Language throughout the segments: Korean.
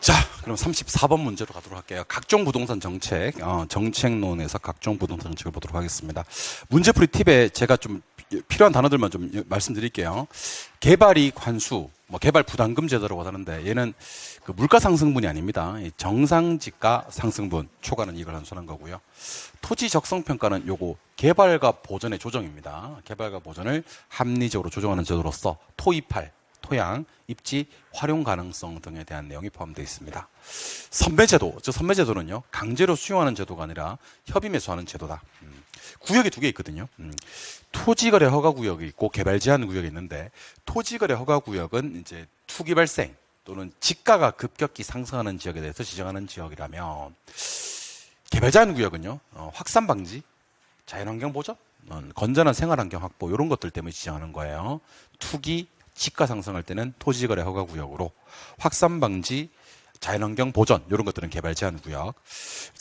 자, 그럼 34번 문제로 가도록 할게요. 각종 부동산 정책, 정책론에서 각종 부동산 정책을 보도록 하겠습니다. 문제풀이 팁에 제가 좀 필요한 단어들만 좀 말씀드릴게요. 개발이익 환수, 개발 부담금 제도라고 하는데 얘는 그 물가 상승분이 아닙니다. 정상지가 상승분, 초과는 이익을 환수하는 거고요. 토지 적성 평가는 요거 개발과 보전의 조정입니다. 개발과 보전을 합리적으로 조정하는 제도로서 토입할 토양, 입지, 활용 가능성 등에 대한 내용이 포함되어 있습니다. 선매제도, 즉 선매제도는요 강제로 수용하는 제도가 아니라 협의 매수하는 제도다. 구역이 두 개 있거든요. 토지거래 허가구역이 있고 개발 제한 구역이 있는데 토지거래 허가구역은 이제 투기 발생 또는 지가가 급격히 상승하는 지역에 대해서 지정하는 지역이라면 개발 제한 구역은요 확산 방지, 자연환경 보전, 건전한 생활환경 확보 이런 것들 때문에 지정하는 거예요. 투기 지가 상승할 때는 토지거래 허가구역으로, 확산 방지, 자연환경 보전 이런 것들은 개발 제한 구역.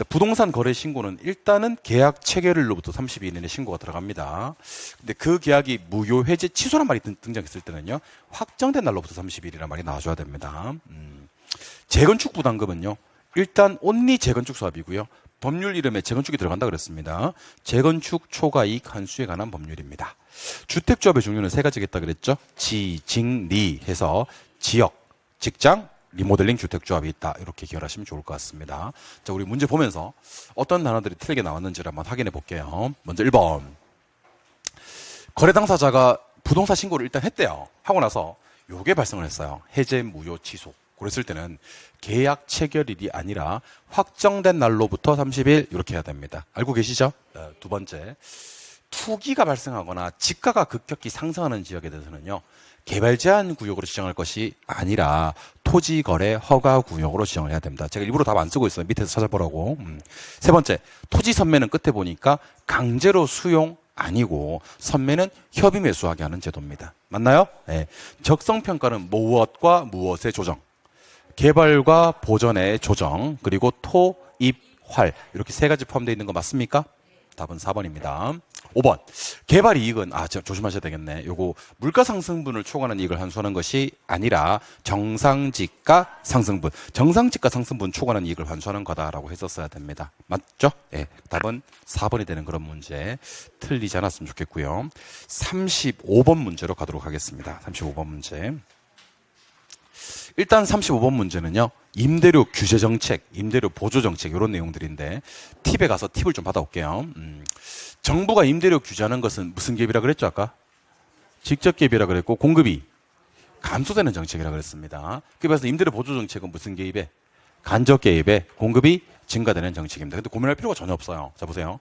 부동산 거래 신고는 일단은 계약 체결일로부터 30일 이내에 신고가 들어갑니다. 근데 그 계약이 무효 해제 취소란 말이 등장했을 때는요 확정된 날로부터 30일이라는 말이 나와줘야 됩니다. 재건축 부담금은요 일단 온리 재건축 사업이고요. 법률 이름에 재건축이 들어간다 그랬습니다. 재건축 초과이익 환수에 관한 법률입니다. 주택조합의 종류는 세 가지가 있다 그랬죠. 지, 직, 리 해서 지역, 직장, 리모델링 주택조합이 있다. 이렇게 기억하시면 좋을 것 같습니다. 자, 우리 문제 보면서 어떤 단어들이 틀리게 나왔는지를 한번 확인해 볼게요. 먼저 1번. 거래 당사자가 부동산 신고를 일단 했대요. 하고 나서 요게 발생을 했어요. 해제, 무효, 취소. 그랬을 때는 계약 체결일이 아니라 확정된 날로부터 30일 이렇게 해야 됩니다. 알고 계시죠? 두 번째, 투기가 발생하거나 지가가 급격히 상승하는 지역에 대해서는요 개발 제한 구역으로 지정할 것이 아니라 토지 거래 허가 구역으로 지정을 해야 됩니다. 제가 일부러 답 안 쓰고 있어요. 밑에서 찾아보라고. 세 번째, 토지 선매는 끝에 보니까 강제로 수용 아니고 선매는 협의 매수하게 하는 제도입니다. 맞나요? 네. 적성평가는 무엇과 무엇의 조정, 개발과 보전의 조정, 그리고 토, 입, 활 이렇게 세 가지 포함되어 있는 거 맞습니까? 답은 4번입니다. 5번. 개발 이익은 조심하셔야 되겠네. 요거 물가 상승분을 초과하는 이익을 환수하는 것이 아니라 정상지가 상승분. 정상지가 상승분 초과하는 이익을 환수하는 거다라고 했었어야 됩니다. 맞죠? 예. 답은 4번이 되는 그런 문제. 틀리지 않았으면 좋겠고요. 35번 문제로 가도록 하겠습니다. 35번 문제. 일단 35번 문제는요. 임대료 규제 정책, 임대료 보조 정책 이런 내용들인데 팁에 가서 팁을 좀 받아올게요. 정부가 임대료 규제하는 것은 무슨 개입이라 그랬죠 아까? 직접 개입이라 그랬고 공급이 감소되는 정책이라 그랬습니다. 그래서 임대료 보조 정책은 무슨 개입에? 간접 개입에 공급이 증가되는 정책입니다. 근데 고민할 필요가 전혀 없어요. 자 보세요.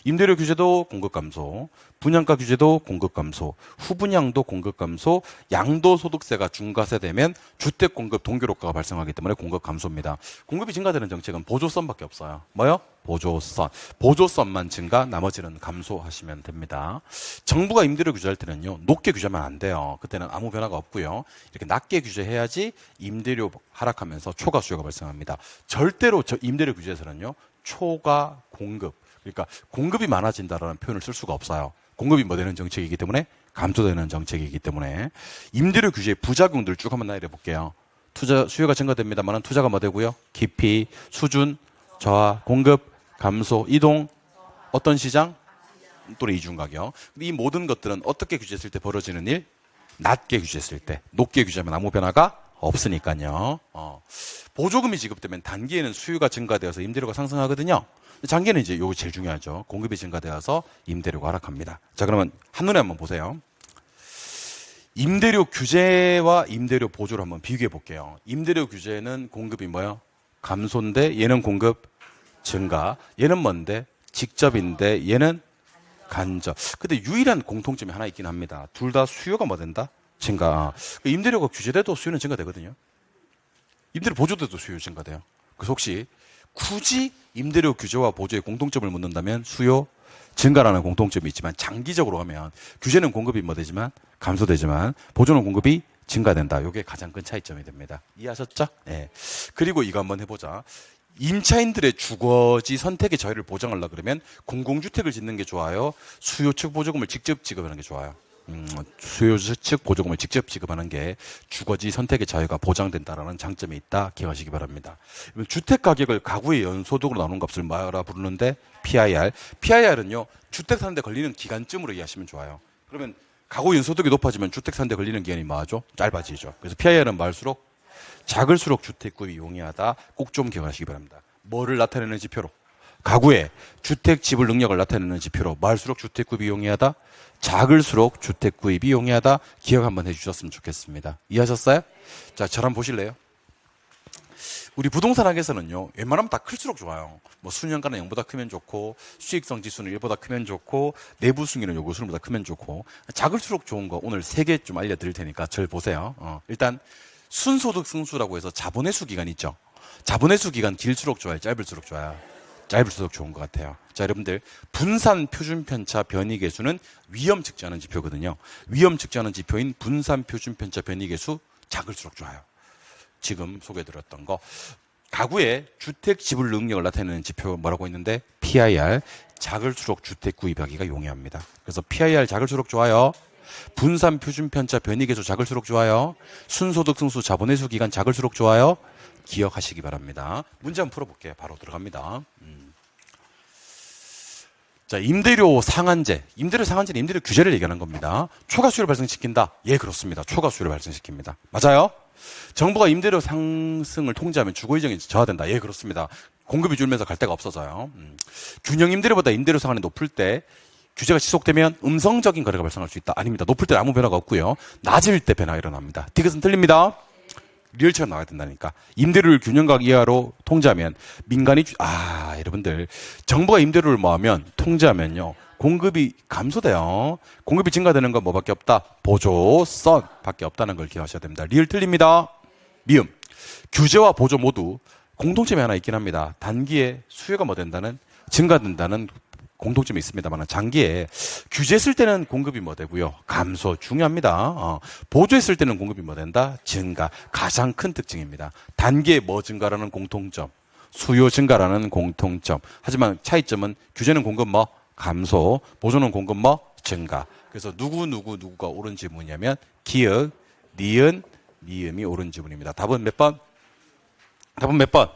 임대료 규제도 공급 감소, 분양가 규제도 공급 감소, 후분양도 공급 감소, 양도소득세가 중과세되면 주택 공급 동결효과가 발생하기 때문에 공급 감소입니다. 공급이 증가되는 정책은 보조선밖에 없어요. 뭐요? 보조선. 보조선만 증가, 나머지는 감소하시면 됩니다. 정부가 임대료 규제할 때는요, 높게 규제하면 안 돼요. 그때는 아무 변화가 없고요. 이렇게 낮게 규제해야지 임대료 하락하면서 초과 수요가 발생합니다. 절대로 임대료 규제에서는요, 초과 공급. 그러니까 공급이 많아진다라는 표현을 쓸 수가 없어요. 공급이 뭐 되는 정책이기 때문에 감소되는 정책이기 때문에 임대료 규제의 부작용들 쭉 한번 나열해 볼게요. 투자 수요가 증가됩니다만 투자가 뭐 되고요? 깊이, 수준, 저하, 공급, 감소, 이동, 어떤 시장? 또는 이중 가격. 이 모든 것들은 어떻게 규제했을 때 벌어지는 일? 낮게 규제했을 때. 높게 규제하면 아무 변화가 없으니까요. 보조금이 지급되면 단기에는 수요가 증가되어서 임대료가 상승하거든요. 장기는 이제 이거 제일 중요하죠. 공급이 증가되어서 임대료가 하락합니다. 자, 그러면 한눈에 한번 보세요. 임대료 규제와 임대료 보조를 한번 비교해 볼게요. 임대료 규제는 공급이 뭐요? 감소인데 얘는 공급 증가. 얘는 뭔데? 직접인데 얘는 간접. 근데 유일한 공통점이 하나 있긴 합니다. 둘 다 수요가 뭐 된다? 증가. 임대료가 규제돼도 수요는 증가되거든요. 임대료 보조돼도 수요 증가돼요. 그래서 혹시 굳이 임대료 규제와 보조의 공통점을 묻는다면 수요 증가라는 공통점이 있지만 장기적으로 하면 규제는 공급이 뭐 되지만 감소되지만 보조는 공급이 증가된다. 이게 가장 큰 차이점이 됩니다. 이해하셨죠? 네. 그리고 이거 한번 해보자. 임차인들의 주거지 선택의 자유를 보장하려고 그러면 공공주택을 짓는 게 좋아요? 수요 측 보조금을 직접 지급하는 게 좋아요? 수요 측 보조금을 직접 지급하는 게 주거지 선택의 자유가 보장된다라는 장점이 있다. 기억하시기 바랍니다. 주택 가격을 가구의 연소득으로 나눈 값을 뭐라 부르는데 PIR. PIR은요, 주택 사는데 걸리는 기간쯤으로 이해하시면 좋아요. 그러면 가구 연소득이 높아지면 주택 사는데 걸리는 기간이 뭐하죠? 짧아지죠. 그래서 PIR은 말수록 작을수록 주택 구입이 용이하다. 꼭 좀 기억하시기 바랍니다. 뭐를 나타내는 지표로? 가구의 주택 지불 능력을 나타내는 지표로 말수록 주택 구입이 용이하다. 작을수록 주택 구입이 용이하다. 기억 한번 해주셨으면 좋겠습니다. 이해하셨어요? 자, 저랑 보실래요? 우리 부동산 학에서는요, 웬만하면 다 클수록 좋아요. 뭐 수년간은 0보다 크면 좋고, 수익성 지수는 1보다 크면 좋고, 내부 승인은 요구 수준보다 크면 좋고, 작을수록 좋은 거 오늘 3개 좀 알려드릴 테니까 절 보세요. 일단 순소득 승수라고 해서 자본회수 기간 있죠. 자본회수 기간 길수록 좋아요, 짧을수록 좋아요? 짧을수록 좋은 것 같아요. 자, 여러분들 분산 표준 편차 변이 계수는 위험 측정하는 지표거든요. 위험 측정하는 지표인 분산 표준 편차 변이 계수 작을수록 좋아요. 지금 소개해드렸던 거. 가구의 주택 지불 능력을 나타내는 지표 뭐라고 했는데 PIR. 작을수록 주택 구입하기가 용이합니다. 그래서 PIR 작을수록 좋아요. 분산 표준 편차 변이 계수 작을수록 좋아요. 순소득 승수 자본회수 기간 작을수록 좋아요. 기억하시기 바랍니다. 문제 한번 풀어볼게요. 바로 들어갑니다. 자, 임대료 상한제. 임대료 상한제는 임대료 규제를 얘기하는 겁니다. 초과 수요를 발생시킨다. 예, 그렇습니다. 초과 수요를 발생시킵니다. 맞아요? 정부가 임대료 상승을 통제하면 주거 이전이 저하된다. 예, 그렇습니다. 공급이 줄면서 갈 데가 없어져요. 균형 임대료보다 임대료 상한이 높을 때 규제가 지속되면 음성적인 거래가 발생할 수 있다. 아닙니다. 높을 때는 아무 변화가 없고요. 낮을 때 변화가 일어납니다. 디귿은 틀립니다. 리얼처럼 나와야 된다니까. 임대료를 균형각 이하로 통제하면 민간이 여러분들 정부가 임대료를 뭐하면 통제하면요 공급이 감소돼요. 공급이 증가되는 건 뭐밖에 없다? 보조선 밖에 없다는 걸 기억하셔야 됩니다. 리얼 틀립니다. 미음. 규제와 보조 모두 공통점이 하나 있긴 합니다. 단기에 수요가 뭐 된다는 증가된다는 공통점이 있습니다만 장기에 규제했을 때는 공급이 뭐 되고요. 감소 중요합니다. 보조했을 때는 공급이 뭐 된다? 증가. 가장 큰 특징입니다. 단기에 뭐 증가라는 공통점. 수요 증가라는 공통점. 하지만 차이점은 규제는 공급 뭐? 감소. 보조는 공급 뭐? 증가. 그래서 누구가 옳은 지문이냐면 기역, 니은, 미음이 옳은 지문입니다. 답은 몇 번? 답은 몇 번?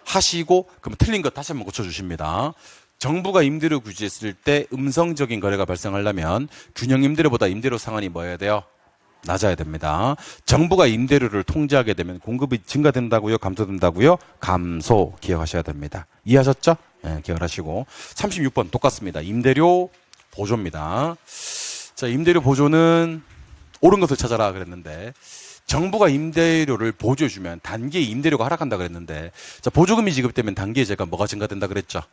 하시고 그럼 틀린 것 다시 한번 고쳐주십니다. 정부가 임대료 규제했을 때 음성적인 거래가 발생하려면 균형 임대료보다 임대료 상한이 뭐여야 돼요? 낮아야 됩니다. 정부가 임대료를 통제하게 되면 공급이 증가된다고요? 감소된다고요? 감소. 기억하셔야 됩니다. 이해하셨죠? 네, 기억을 하시고 36번 똑같습니다. 임대료 보조입니다. 자, 임대료 보조는 옳은 것을 찾아라 그랬는데 정부가 임대료를 보조해주면 단기에 임대료가 하락한다 그랬는데 자, 보조금이 지급되면 단기에 제가 뭐가 증가된다 그랬죠?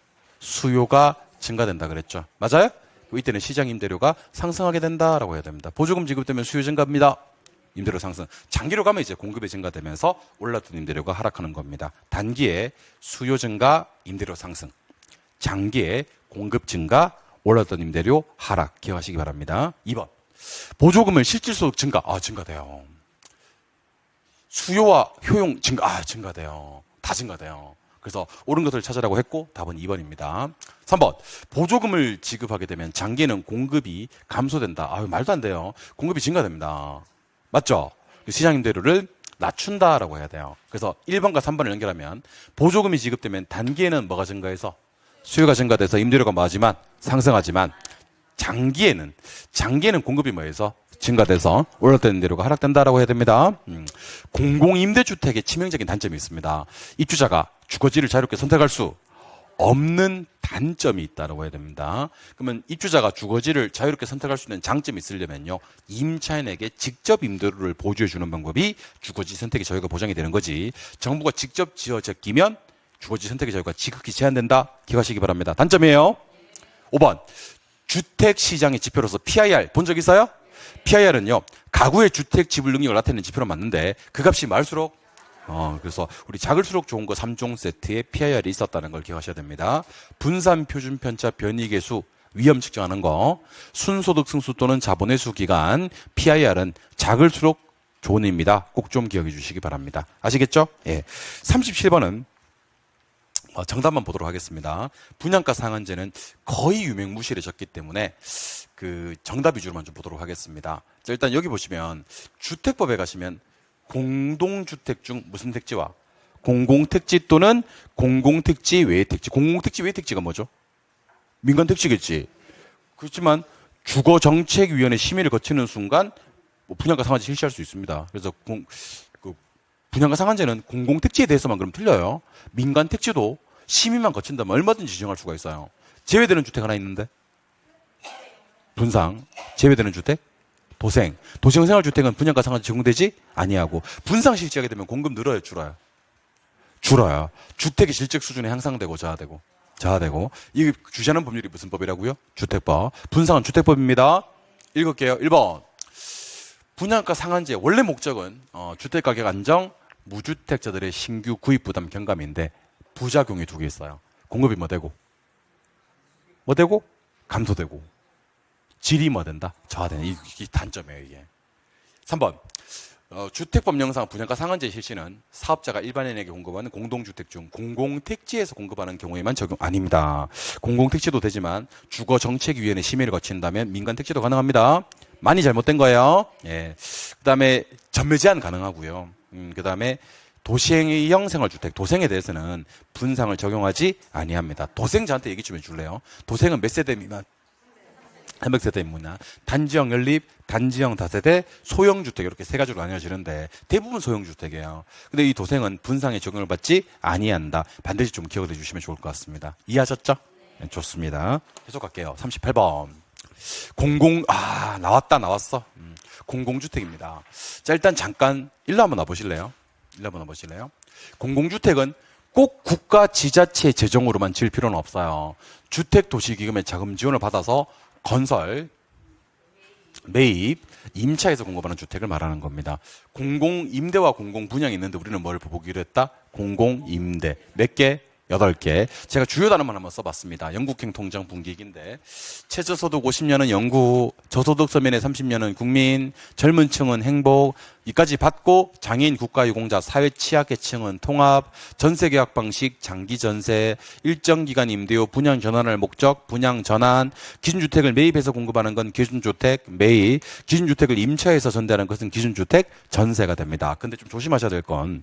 수요가 증가된다 그랬죠. 맞아요? 이때는 시장 임대료가 상승하게 된다라고 해야 됩니다. 보조금 지급되면 수요 증가입니다. 임대료 상승. 장기로 가면 이제 공급이 증가되면서 올랐던 임대료가 하락하는 겁니다. 단기에 수요 증가, 임대료 상승. 장기에 공급 증가, 올랐던 임대료 하락. 기억하시기 바랍니다. 2번. 보조금을 실질소득 증가. 증가돼요. 수요와 효용 증가. 증가돼요. 다 증가돼요. 그래서 옳은 것을 찾으라고 했고 답은 2번입니다. 3번. 보조금을 지급하게 되면 장기에는 공급이 감소된다. 말도 안 돼요. 공급이 증가됩니다. 맞죠? 시장 임대료를 낮춘다라고 해야 돼요. 그래서 1번과 3번을 연결하면 보조금이 지급되면 단기에는 뭐가 증가해서 수요가 증가돼서 임대료가 뭐하지만 상승하지만 장기에는 공급이 뭐해서 증가돼서 올랐던 임대료가 하락된다라고 해야 됩니다. 공공임대주택의 치명적인 단점이 있습니다. 입주자가 주거지를 자유롭게 선택할 수 없는 단점이 있다고 해야 됩니다. 그러면 입주자가 주거지를 자유롭게 선택할 수 있는 장점이 있으려면요. 임차인에게 직접 임대료를 보조해 주는 방법이 주거지 선택의 자유가 보장이 되는 거지. 정부가 직접 지어 제끼면 주거지 선택의 자유가 지극히 제한된다. 기억하시기 바랍니다. 단점이에요. 5번. 주택시장의 지표로서 PIR 본 적 있어요? PIR은요, 가구의 주택 지불 능력을 나타내는 지표로 맞는데 그 값이 많을수록 그래서 우리 작을수록 좋은 거 3종 세트에 PIR이 있었다는 걸 기억하셔야 됩니다. 분산 표준 편차 변이 계수 위험 측정하는 거, 순소득 승수 또는 자본회수 기간 PIR은 작을수록 좋은 입니다. 꼭 좀 기억해 주시기 바랍니다. 아시겠죠? 예. 37번은 정답만 보도록 하겠습니다. 분양가 상한제는 거의 유명무실해졌기 때문에 그 정답 위주로만 좀 보도록 하겠습니다. 자, 일단 여기 보시면 주택법에 가시면 공동주택 중 무슨 택지와 공공택지 또는 공공택지 외의 택지. 공공택지 외의 택지가 뭐죠? 민간택지겠지. 그렇지만 주거정책위원회 심의를 거치는 순간 뭐 분양가 상한제 실시할 수 있습니다. 그래서 분양가 상한제는 공공택지에 대해서만 그럼 틀려요. 민간택지도 심의만 거친다면 얼마든지 지정할 수가 있어요. 제외되는 주택 하나 있는데 분상, 제외되는 주택, 도생. 도시생활주택은 분양가 상한제 적용되지 아니하고 분상 실시하게 되면 공급 늘어요, 줄어요? 줄어요. 주택의 질적 수준이 향상되고 저하되고. 이 주시하는 법률이 무슨 법이라고요? 주택법. 분상은 주택법입니다. 읽을게요. 1번. 분양가 상한제 원래 목적은 주택가격 안정, 무주택자들의 신규 구입 부담 경감인데 부작용이 두 개 있어요. 공급이 뭐 되고 감소되고 질이 뭐 된다? 저하되는 이게 단점이에요. 이게. 3번. 주택법령상 분양가 상한제 실시는 사업자가 일반인에게 공급하는 공동주택 중 공공택지에서 공급하는 경우에만 적용 아닙니다. 공공택지도 되지만 주거정책위원회 심의를 거친다면 민간택지도 가능합니다. 많이 잘못된 거예요. 예. 그 다음에 전매 제한 가능하고요. 그 다음에 도시형 생활주택, 도생에 대해서는 분상을 적용하지 아니합니다. 도생 저한테 얘기 좀 해줄래요? 도생은 몇 세대 미만? 300세대 미만. 단지형 연립, 단지형 다세대, 소형주택 이렇게 세 가지로 나뉘어지는데 대부분 소형주택이에요. 근데 이 도생은 분상에 적용을 받지 아니한다. 반드시 좀 기억을 해주시면 좋을 것 같습니다. 이해하셨죠? 네, 좋습니다. 계속 갈게요. 38번. 나왔어. 공공주택입니다. 자, 일단 잠깐 일로 한번 와보실래요? 공공주택은 꼭 국가 지자체 재정으로만 지을 필요는 없어요. 주택도시기금의 자금 지원을 받아서 건설, 매입, 임차에서 공급하는 주택을 말하는 겁니다. 공공임대와 공공분양이 있는데 우리는 뭘 보기로 했다? 공공임대. 몇 개? 8개. 제가 주요 단어만 한번 써봤습니다. 영국행 통장 분기익인데 최저소득 50년은 영구, 저소득 서민의 30년은 국민, 젊은 층은 행복, 이까지 받고 장애인 국가유공자, 사회 취약계층은 통합, 전세계약 방식, 장기전세, 일정 기간 임대료, 분양 전환을 목적, 분양 전환, 기준주택을 매입해서 공급하는 건 기준주택 매입, 기준주택을 임차해서 전대하는 것은 기준주택 전세가 됩니다. 근데 좀 조심하셔야 될 건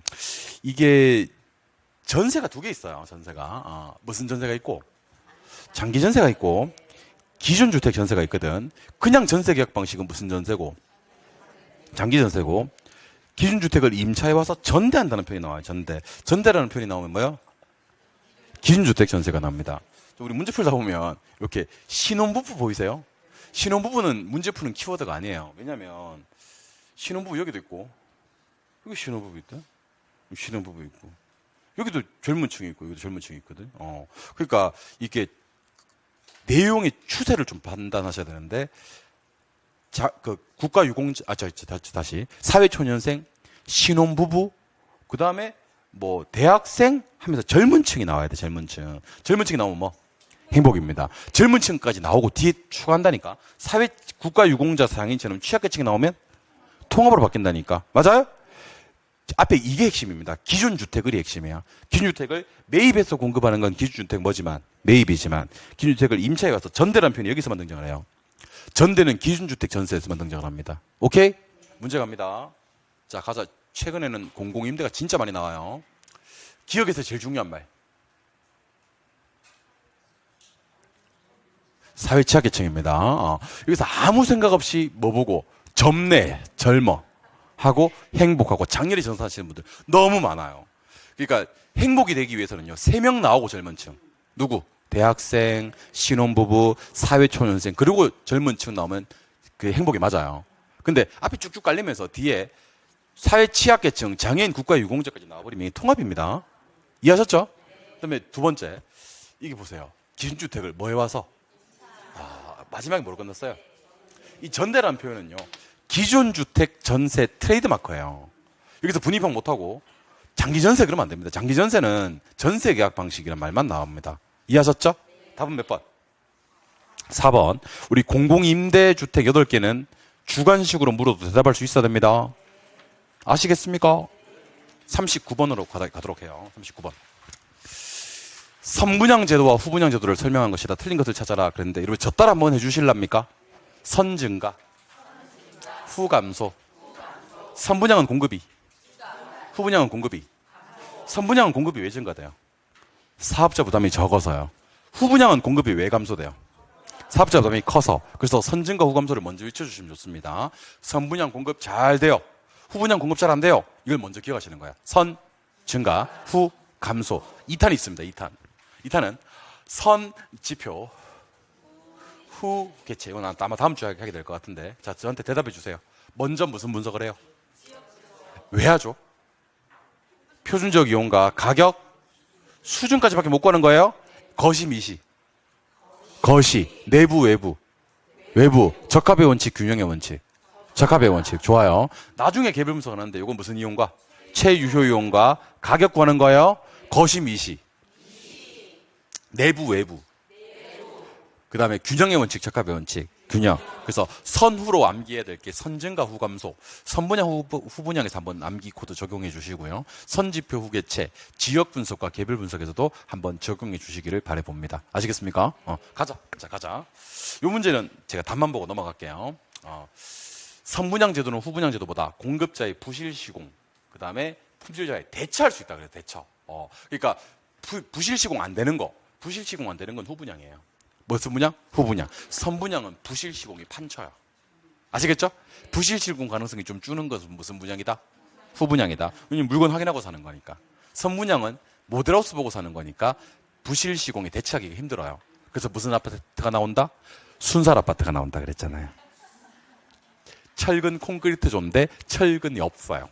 이게 전세가 두 개 있어요. 전세가 무슨 전세가 있고 장기 전세가 있고 기준주택 전세가 있거든. 그냥 전세계약 방식은 무슨 전세고 장기 전세고 기준주택을 임차해 와서 전대한다는 표현이 나와요. 전대라는 표현이 나오면 뭐요? 기준주택 전세가 나옵니다. 우리 문제 풀다 보면 이렇게 신혼부부 보이세요? 신혼부부는 문제 푸는 키워드가 아니에요. 왜냐하면 신혼부부 여기도 있고 여기 신혼부부 있다. 신혼부부 있고 여기도 젊은 층이 있고, 여기도 젊은 층이 있거든. 그러니까 이게 내용의 추세를 좀 판단하셔야 되는데, 국가유공자, 다시. 사회초년생, 신혼부부, 그 다음에 뭐, 대학생 하면서 젊은 층이 나와야 돼, 젊은 층. 젊은 층이 나오면 뭐? 행복입니다. 젊은 층까지 나오고 뒤에 추가한다니까. 국가유공자 상인처럼 취약계층이 나오면 통합으로 바뀐다니까. 맞아요? 앞에 이게 핵심입니다. 기준주택이 핵심이에요. 기준주택을 매입해서 공급하는 건 기준주택 뭐지만 매입이지만 기준주택을 임차해 가서 전대라는 표현이 여기서만 등장을 해요. 전대는 기준주택 전세에서만 등장을 합니다. 오케이? 문제 갑니다. 자, 가자. 최근에는 공공임대가 진짜 많이 나와요. 기억에서 제일 중요한 말. 사회취약계층입니다. 여기서 아무 생각 없이 뭐 보고 젊어 하고 행복하고 장렬히 전사하시는 분들 너무 많아요. 그러니까 행복이 되기 위해서는요. 3명 나오고 젊은 층. 누구? 대학생, 신혼부부, 사회초년생 그리고 젊은 층 나오면 그 행복이 맞아요. 근데 앞에 쭉쭉 깔리면서 뒤에 사회취약계층, 장애인 국가유공자까지 나와버리면 통합입니다. 이해하셨죠? 그다음에 두 번째 이게 보세요. 기준주택을 뭐 해와서 마지막에 뭐로 끝났어요? 이 전대라는 표현은요. 기준주택 전세 트레이드마크예요. 여기서 분입형 못하고 장기전세 그러면 안 됩니다. 장기전세는 전세계약 방식이란 말만 나옵니다. 이해하셨죠? 답은 몇 번? 4번. 우리 공공임대주택 8개는 주관식으로 물어도 대답할 수 있어야 됩니다. 아시겠습니까? 39번으로 가도록 해요. 39번. 선분양 제도와 후분양 제도를 설명한 것이다. 틀린 것을 찾아라. 그랬는데 여러분 저 따라 한번 해주실랍니까? 선 증가, 후 감소. 선분양은 공급이, 후분양은 공급이. 선분양은 공급이 왜 증가돼요? 사업자 부담이 적어서요. 후분양은 공급이 왜 감소돼요? 사업자 부담이 커서. 그래서 선증가 후감소를 먼저 외쳐주시면 좋습니다. 선분양 공급 잘 돼요. 후분양 공급 잘 안 돼요. 이걸 먼저 기억하시는 거예요. 선 증가, 후 감소. 2탄이 있습니다. 2탄. 2탄은 선 지표, 후 개체. 이건 아마 다음 주에 하게 될 것 같은데. 자, 저한테 대답해 주세요. 먼저 무슨 분석을 해요? 왜 하죠? 표준적 이용과 가격, 수준까지밖에 못 구하는 거예요? 거시, 미시. 거시, 내부, 외부. 외부, 적합의 원칙, 균형의 원칙. 적합의 원칙, 좋아요. 나중에 개별 분석을 하는데 이건 무슨 이용과? 최유효 이용과 가격 구하는 거예요? 거시, 미시. 내부, 외부. 그 다음에 균형의 원칙, 적합의 원칙. 균형. 그래서 선후로 암기해야 될 게 선증가 후감소. 선분양 후분양에서 한번 암기 코드 적용해 주시고요. 선지표 후개체, 지역 분석과 개별 분석에서도 한번 적용해 주시기를 바라봅니다. 아시겠습니까? 가자. 자, 가자. 이 문제는 제가 답만 보고 넘어갈게요. 선분양 제도는 후분양 제도보다 공급자의 부실 시공, 그 다음에 품질자에 대처할 수 있다 그래요. 대처. 그러니까 부실 시공 안 되는 거, 부실 시공 안 되는 건 후분양이에요. 무슨 분양? 후분양. 선분양은 부실 시공이 판쳐요. 아시겠죠? 부실 시공 가능성이 좀 주는 것은 무슨 분양이다? 후분양이다. 왜냐면 물건 확인하고 사는 거니까. 선분양은 모델하우스 보고 사는 거니까 부실 시공에 대처하기가 힘들어요. 그래서 무슨 아파트가 나온다? 순살 아파트가 나온다 그랬잖아요. 철근 콘크리트 존데 철근이 없어요.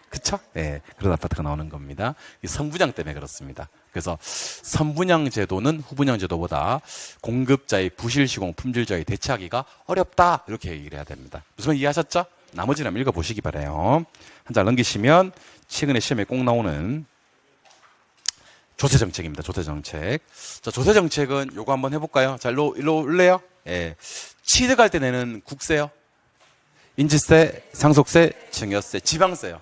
그쵸? 네, 그런 아파트가 나오는 겁니다. 이 선분양 때문에 그렇습니다. 그래서 선분양 제도는 후분양 제도보다 공급자의 부실 시공, 품질자의 대처하기가 어렵다. 이렇게 얘기를 해야 됩니다. 무슨 말 이해하셨죠? 나머지는 한번 읽어보시기 바라요. 한 장 넘기시면 최근에 시험에 꼭 나오는 조세정책입니다. 조세정책. 자, 조세정책은 요거 한번 해볼까요? 자, 일로 올래요? 예. 취득할 때 내는 국세요. 인지세, 상속세, 증여세, 지방세요.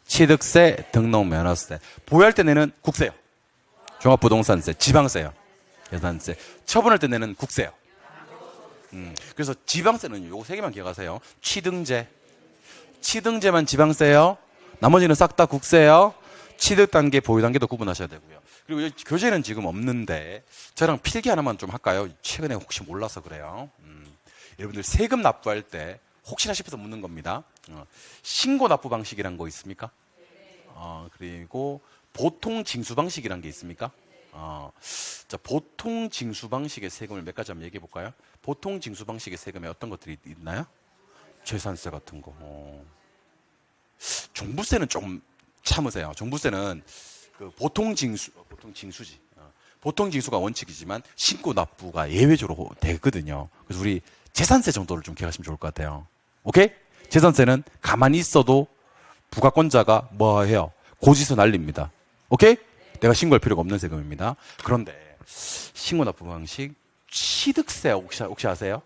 취득세, 등록면허세. 보유할 때 내는 국세요. 종합부동산세, 지방세요. 예산세. 처분할 때 내는 국세요. 그래서 지방세는 요거 세 개만 기억하세요. 취등재. 취등재만 지방세요. 나머지는 싹 다 국세요. 취득 단계, 보유 단계도 구분하셔야 되고요. 그리고 교재는 지금 없는데 저랑 필기 하나만 좀 할까요? 최근에 혹시 몰라서 그래요. 여러분들 세금 납부할 때 혹시나 싶어서 묻는 겁니다. 신고 납부 방식이란 거 있습니까? 그리고 보통 징수 방식이란 게 있습니까? 자, 보통 징수 방식의 세금을 몇 가지 한번 얘기해 볼까요? 보통 징수 방식의 세금에 어떤 것들이 있나요? 재산세 같은 거. 종부세는 좀 참으세요. 종부세는 그 보통 징수지. 보통 징수가 원칙이지만 신고 납부가 예외적으로 되거든요. 그래서 우리 재산세 정도를 좀 기억하시면 좋을 것 같아요. 오케이? 재산세는 가만히 있어도 부가권자가 뭐 해요? 고지서 날립니다. 오케이? 내가 신고할 필요가 없는 세금입니다. 그런데 신고 납부 방식, 취득세 혹시 아세요?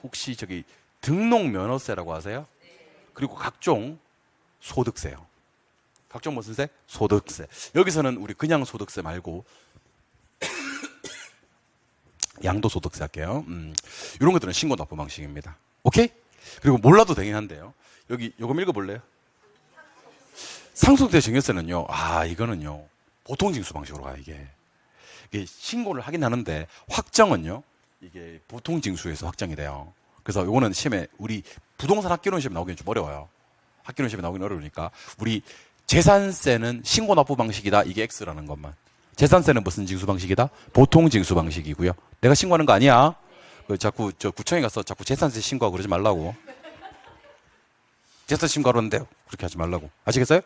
혹시 저기 등록면허세라고 아세요? 그리고 각종 소득세요. 각종 무슨 세? 소득세. 여기서는 우리 그냥 소득세 말고 양도소득세 할게요. 이런 것들은 신고 납부 방식입니다. 오케이? 그리고 몰라도 되긴 한데요. 여기 요거 읽어볼래요? 상속세 증여세는요. 이거는요. 보통 징수 방식으로 가요. 이게 신고를 하긴 하는데 확정은요. 이게 보통 징수에서 확정이 돼요. 그래서 요거는 시험에 우리 부동산 학교론 시험에 나오기는 좀 어려워요. 학교론 시험에 나오기는 어려우니까 우리 재산세는 신고 납부 방식이다. 이게 X라는 것만. 재산세는 무슨 징수 방식이다? 보통 징수 방식이고요. 내가 신고하는 거 아니야. 자꾸 저 구청에 가서 자꾸 재산세 신고하고 그러지 말라고. 재산 신고하는데 그렇게 하지 말라고. 아시겠어요?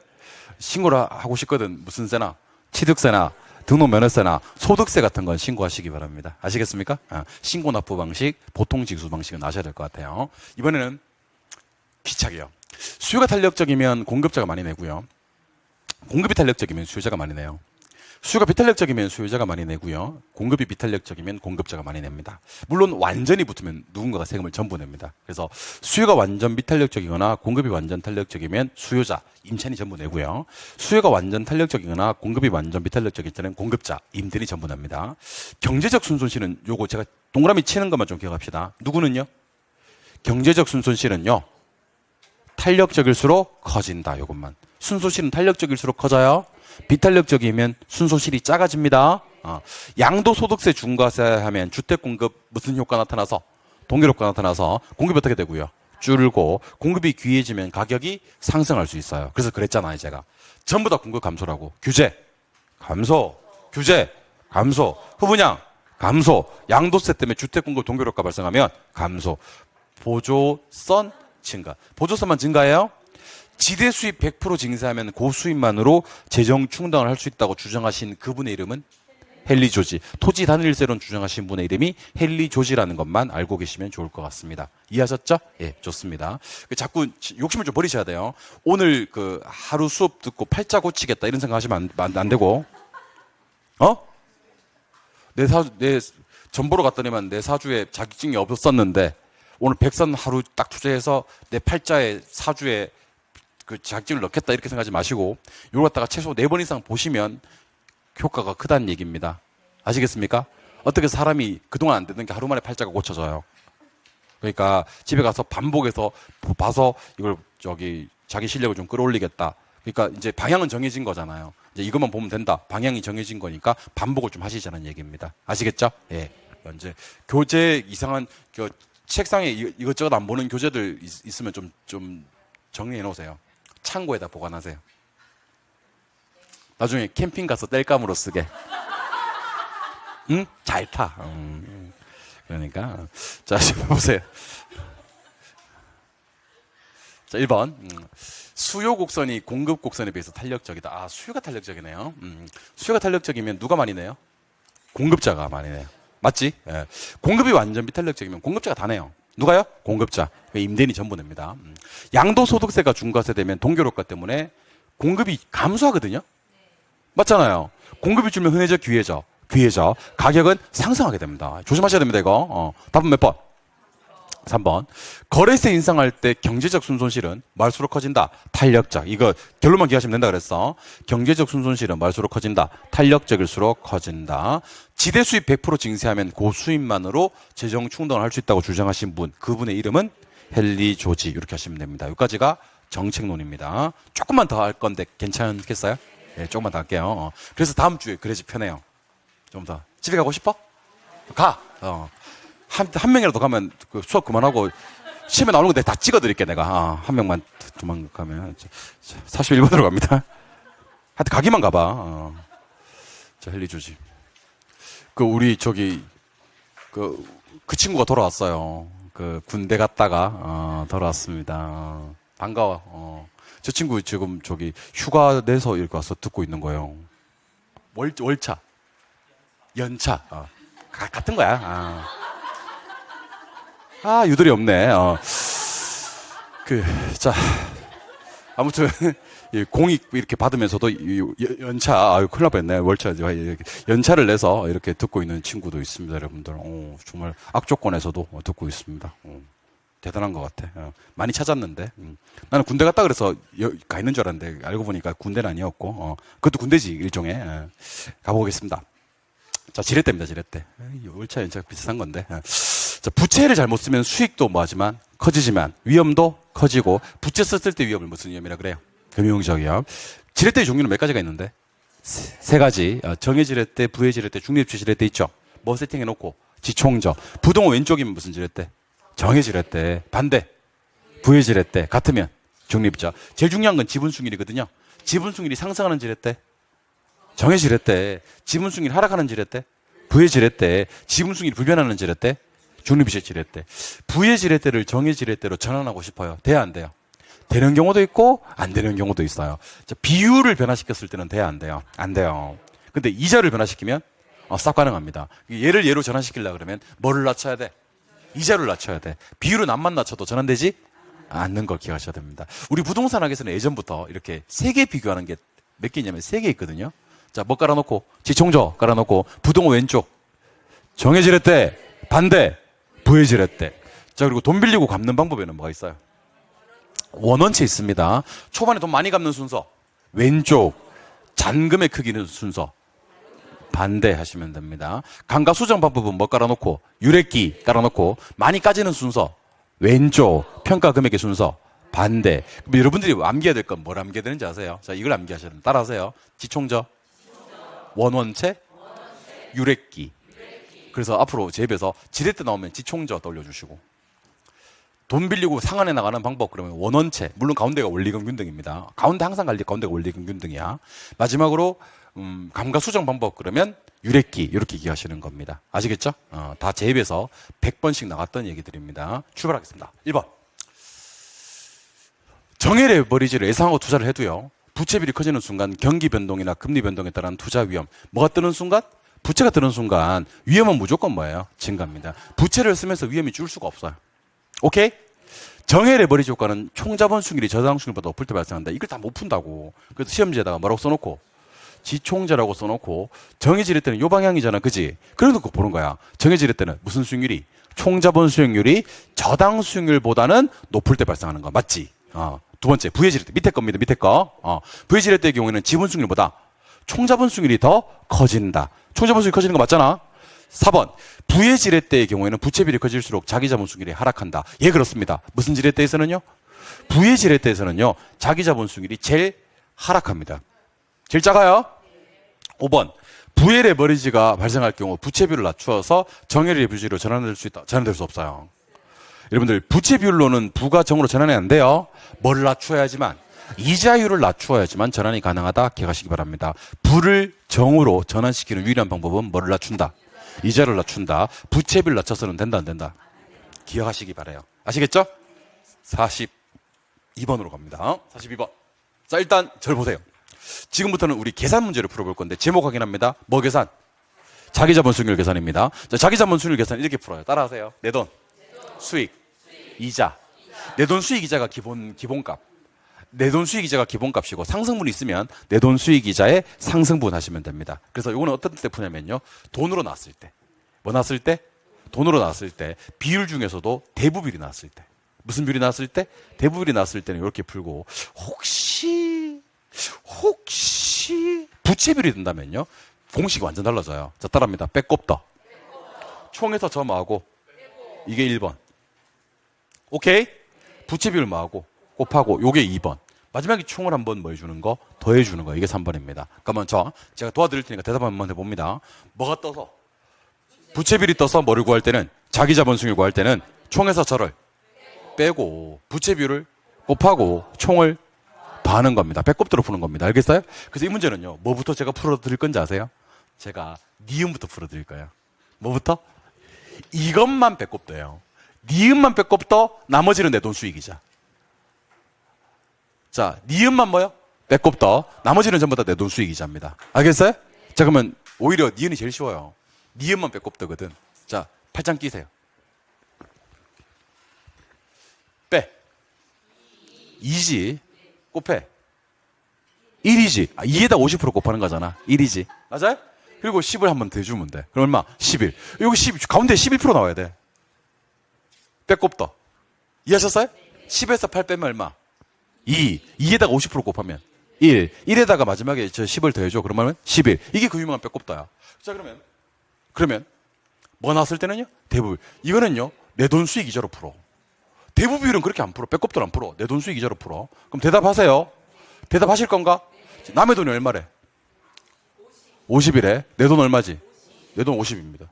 신고를 하고 싶거든. 무슨 세나 취득세나 등록면허세나 소득세 같은 건 신고하시기 바랍니다. 아시겠습니까? 신고 납부 방식, 보통 징수 방식은 아셔야 될 것 같아요. 이번에는 귀착이요. 수요가 탄력적이면 공급자가 많이 내고요. 공급이 탄력적이면 수요자가 많이 내요. 수요가 비탄력적이면 수요자가 많이 내고요. 공급이 비탄력적이면 공급자가 많이 냅니다. 물론 완전히 붙으면 누군가가 세금을 전부 냅니다. 그래서 수요가 완전 비탄력적이거나 공급이 완전 탄력적이면 수요자, 임차인이 전부 내고요. 수요가 완전 탄력적이거나 공급이 완전 비탄력적일 때는 공급자, 임대인이 전부 냅니다. 경제적 순손실은 요거 제가 동그라미 치는 것만 좀 기억합시다. 누구는요? 경제적 순손실은요. 탄력적일수록 커진다. 요것만. 순손실은 탄력적일수록 커져요. 비탄력적이면 순손실이 작아집니다. 양도소득세 중과세 하면 주택공급 무슨 효과 나타나서 동결효과 나타나서 공급이 어떻게 되고요? 줄고 공급이 귀해지면 가격이 상승할 수 있어요. 그래서 그랬잖아요. 제가 전부 다 공급 감소라고. 규제 감소, 규제 감소, 후분양 감소, 양도세 때문에 주택공급 동결효과 발생하면 감소, 보조선 증가. 보조선만 증가해요? 지대 수입 100% 징수하면 고수입만으로 재정 충당을 할 수 있다고 주장하신 그분의 이름은 헨리 조지. 토지 단일세론 주장하신 분의 이름이 헨리 조지라는 것만 알고 계시면 좋을 것 같습니다. 이해하셨죠? 예, 좋습니다. 자꾸 욕심을 좀 버리셔야 돼요. 오늘 그 하루 수업 듣고 팔자 고치겠다 이런 생각 하시면 안 되고, 내 전보러 갔더니만 내 사주에 자격증이 없었는데 오늘 백선 하루 딱 투자해서 내 팔자에 사주에 그 자격증을 넣겠다 이렇게 생각하지 마시고 이걸 갖다가 최소 4번 이상 보시면 효과가 크다는 얘기입니다. 아시겠습니까? 어떻게 사람이 그동안 안 되던 게 하루 만에 팔자가 고쳐져요. 그러니까 집에 가서 반복해서 봐서 이걸 자기 실력을 좀 끌어올리겠다. 그러니까 이제 방향은 정해진 거잖아요. 이제 이것만 보면 된다. 방향이 정해진 거니까 반복을 좀 하시자는 얘기입니다. 아시겠죠? 예. 이제 교재 이상한 책상에 이것저것 안 보는 교재들 있으면 좀 정리해 놓으세요. 창고에다 보관하세요. 나중에 캠핑 가서 땔감으로 쓰게. 응? 잘 타. 그러니까. 자, 지금 보세요. 자, 1번. 수요 곡선이 공급 곡선에 비해서 탄력적이다. 수요가 탄력적이네요. 수요가 탄력적이면 누가 많이 내요? 공급자가 많이 내요. 맞지? 예. 공급이 완전 비탄력적이면 공급자가 다 내요. 누가요? 공급자. 임대인이 전부 냅니다. 양도소득세가 중과세 되면 동결효과 때문에 공급이 감소하거든요. 맞잖아요. 공급이 줄면 흔해져, 귀해져. 귀해져. 가격은 상승하게 됩니다. 조심하셔야 됩니다, 이거. 답은 몇 번? 3번. 거래세 인상할 때 경제적 순손실은 말수록 커진다. 탄력적. 이거 결론만 기하시면 된다 그랬어. 경제적 순손실은 말수록 커진다. 탄력적일수록 커진다. 지대 수입 100% 징수하면 고수입만으로 재정 충당을 할 수 있다고 주장하신 분. 그분의 이름은 헨리 조지. 이렇게 하시면 됩니다. 여기까지가 정책론입니다. 조금만 더 할 건데 괜찮겠어요? 네, 조금만 더 할게요. 그래서 다음 주에 그래야지 편해요. 좀 더. 집에 가고 싶어? 가. 한 명이라도 가면 그 수업 그만하고 시험에 나오는 거 내가 다 찍어드릴게 내가. 한 명만 도망가면 41번으로 갑니다. 하여튼 가기만 가봐. 자, 헨리 조지. 우리 그 친구가 돌아왔어요. 군대 갔다가 돌아왔습니다. 반가워. 저 친구 지금 휴가 내서 이렇게 와서 듣고 있는 거예요. 월차, 연차, 같은 거야. 유들이 없네. 자, 아무튼, 공익 이렇게 받으면서도 연차, 큰일 날 뻔했네. 월차, 연차를 내서 이렇게 듣고 있는 친구도 있습니다, 여러분들. 정말 악조건에서도 듣고 있습니다. 대단한 것 같아. 많이 찾았는데. 나는 군대 갔다 그래서 가 있는 줄 알았는데, 알고 보니까 군대는 아니었고, 그것도 군대지, 일종의. 가보겠습니다. 자, 지렛대입니다, 지렛대. 월차, 연차 비슷한 건데. 자, 부채를 잘못 쓰면 수익도 뭐하지만 커지지만 위험도 커지고 부채 썼을 때 위험을 무슨 위험이라 그래요? 금융적 위험. 지렛대의 종류는 몇 가지가 있는데? 세 가지. 정의 지렛대, 부의 지렛대, 중립지 지렛대 있죠? 뭐 세팅해놓고 지총적. 부동은 왼쪽이면 무슨 지렛대? 정의 지렛대. 반대. 부의 지렛대. 같으면 중립적. 제일 중요한 건 지분승일이거든요. 지분승일이 상승하는 지렛대. 정의 지렛대. 지분승일이 하락하는 지렛대. 부의 지렛대. 지분승일이 불변하는 지렛대. 중립의 지렛대. 부의 지렛대를 정의 지렛대로 전환하고 싶어요. 돼야 안 돼요? 되는 경우도 있고 안 되는 경우도 있어요. 비율을 변화시켰을 때는 돼야 안 돼요? 안 돼요. 근데 이자를 변화시키면 싹 가능합니다. 얘를 얘로 전환시키려고 그러면 뭐를 낮춰야 돼? 이자를 낮춰야 돼. 비율은 안만 낮춰도 전환되지 않는 걸 기억하셔야 됩니다. 우리 부동산 학에서는 예전부터 이렇게 세 개 비교하는 게 몇 개 있냐면 3개 있거든요. 자, 뭐 깔아놓고? 지총저 깔아놓고, 부동은 왼쪽. 정해지랬대. 반대. 부해지랬대. 자, 그리고 돈 빌리고 갚는 방법에는 뭐가 있어요? 원원체 있습니다. 초반에 돈 많이 갚는 순서. 왼쪽. 잔금의 크기는 순서. 반대하시면 됩니다. 감가수정 방법은 뭐 깔아놓고? 유래기 깔아놓고, 많이 까지는 순서. 왼쪽. 평가 금액의 순서. 반대. 그럼 여러분들이 암기해야 될 건 뭘 암기해야 되는지 아세요? 자, 이걸 암기하셔야 됩니다. 따라하세요. 지총저. 원원체. 유래기. 그래서 앞으로 제 입에서 지렛대 나오면 지총저 떠올려주시고, 돈 빌리고 상한에 나가는 방법 그러면 원원체, 물론 가운데가 원리금균등입니다. 가운데 항상 갈리 가운데가 원리금균등이야. 마지막으로 감가수정 방법 그러면 유래기 이렇게 기하시는 겁니다. 아시겠죠? 다 제 입에서 100번씩 나갔던 얘기들입니다. 출발하겠습니다. 1번. 정해래 버리지를 예상하고 투자를 해도요, 부채비율이 커지는 순간 경기 변동이나 금리 변동에 따른 투자 위험, 뭐가 뜨는 순간? 부채가 뜨는 순간 위험은 무조건 뭐예요? 증가입니다. 부채를 쓰면서 위험이 줄 수가 없어요. 오케이? 정해 레버리지 효과는 총자본수익률이 저당수익률보다 높을 때 발생한다. 이걸 다 못 푼다고. 그래서 시험지에다가 뭐라고 써놓고? 지총자라고 써놓고, 정해질 때는 요 방향이잖아. 그지? 그래 놓고 보는 거야. 정해질 때는 무슨 수익률이? 총자본수익률이 저당수익률보다는 높을 때 발생하는 거. 맞지? 두 번째, 부해질 때. 밑에 겁니다. 밑에 거. 부해질 때의 경우에는 지분수익률보다 총자본수익률이 더 커진다. 총자본수익률이 커지는 거 맞잖아? 4번. 부의 지렛대의 경우에는 부채비율이 커질수록 자기자본수익률이 하락한다. 예, 그렇습니다. 무슨 지렛대에서는요? 부의 지렛대에서는요, 자기자본수익률이 제일 하락합니다. 제일 작아요? 5번. 부의 레버리지가 발생할 경우 부채비율을 낮추어서 정의 레버리지로 전환될 수 있다. 전환될 수 없어요. 여러분들, 부채비율로는 부가 정으로 전환이 안 돼요. 뭘 낮추어야지만? 이자율을 낮추어야지만 전환이 가능하다. 기억하시기 바랍니다. 부를 정으로 전환시키는 유일한 방법은 뭐를 낮춘다? 이자를 낮춘다. 부채비를 낮춰서는 된다, 안 된다? 기억하시기 바라요. 아시겠죠? 42번으로 갑니다. 42번. 자, 일단 절 보세요. 지금부터는 우리 계산 문제를 풀어볼 건데 제목 확인합니다. 뭐 계산? 자기자본수익률 계산입니다. 자, 자기자본수익률 계산 이렇게 풀어요. 따라하세요. 내 돈, 수익, 이자. 내 돈 수익 이자가 기본값. 내 돈 수익 이자가 기본값이고, 상승분이 있으면 내 돈 수익 이자의 상승분 하시면 됩니다. 그래서 이거는 어떤 때 푸냐면요, 돈으로 나왔을 때. 뭐 나왔을 때? 돈으로 나왔을 때. 비율 중에서도 대부비율이 나왔을 때. 무슨 비율이 나왔을 때? 대부비율이 나왔을 때는 이렇게 풀고, 혹시 부채비율이 된다면요, 공식이 완전 달라져요. 자, 따라합니다. 빼꼽더. 총에서 저 뭐하고? 이게 1번. 오케이? 부채비율 뭐하고? 곱하고, 요게 2번. 마지막에 총을 한번 뭐 해주는 거? 더해주는 거. 이게 3번입니다. 그러면 제가 도와드릴 테니까 대답 한번 해봅니다. 뭐가 떠서? 부채비율이 떠서 뭐를 구할 때는, 자기자본수익률 구할 때는 총에서 저를 빼고 부채비율을 곱하고 총을 더하는 겁니다. 빼꼽도로 푸는 겁니다. 알겠어요? 그래서 이 문제는요, 뭐부터 제가 풀어드릴 건지 아세요? 제가 니은부터 풀어드릴 거예요. 뭐부터? 이것만 빼꼽도예요. 니은만 빼꼽도, 나머지는 내 돈 수익이자. 자, 니은만 뭐요? 빼꼽더. 나머지는 전부 다 내 돈 수익이자입니다. 알겠어요? 자, 그러면 오히려 니은이 제일 쉬워요. 니은만 빼꼽더거든. 자, 팔짱 끼세요. 빼. 2지. 곱해. 1이지. 2에다 50% 곱하는 거잖아. 1이지. 맞아요? 그리고 10을 한번 더해주면 돼. 그럼 얼마? 11. 여기 10, 가운데 11% 나와야 돼. 빼꼽더. 이해하셨어요? 10에서 8 빼면 얼마? 2에다가 50% 곱하면 1. 1에다가 마지막에 저 10을 더해줘. 그러면 11. 이게 그 유명한 빼꼽다야. 자, 그러면 뭐 나왔을 때는요? 대부분. 이거는요, 내 돈 수익 이자로 풀어. 대부비율은 그렇게 안 풀어. 빼꼽들 안 풀어. 내 돈 수익 이자로 풀어. 그럼 대답하세요. 대답하실 건가? 남의 돈이 얼마래? 50이래. 내 돈 얼마지? 내 돈 50입니다.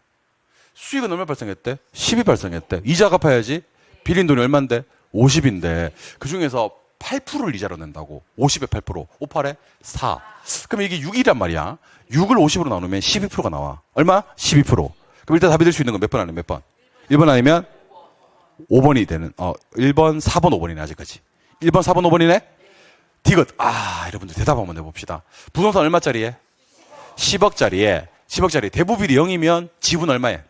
수익은 얼마 발생했대? 10이 발생했대. 이자 갚아야지. 빌린 돈이 얼만데? 50인데 그 중에서 8%를 이자로 낸다고. 50에 8%. 5, 8에 4. 그럼 이게 6이란 말이야. 6을 50으로 나누면 12%가 나와. 얼마? 12%. 그럼 일단 답이 될 수 있는 건 몇 번 아니면 몇 번? 1번 아니면 5번이 되는, 1번, 4번, 5번이네, 아직까지. 1번, 4번, 5번이네? 디귿. 여러분들 대답 한번 해봅시다. 부동산 얼마짜리에? 10억짜리. 대부비율이 0이면 지분 얼마에?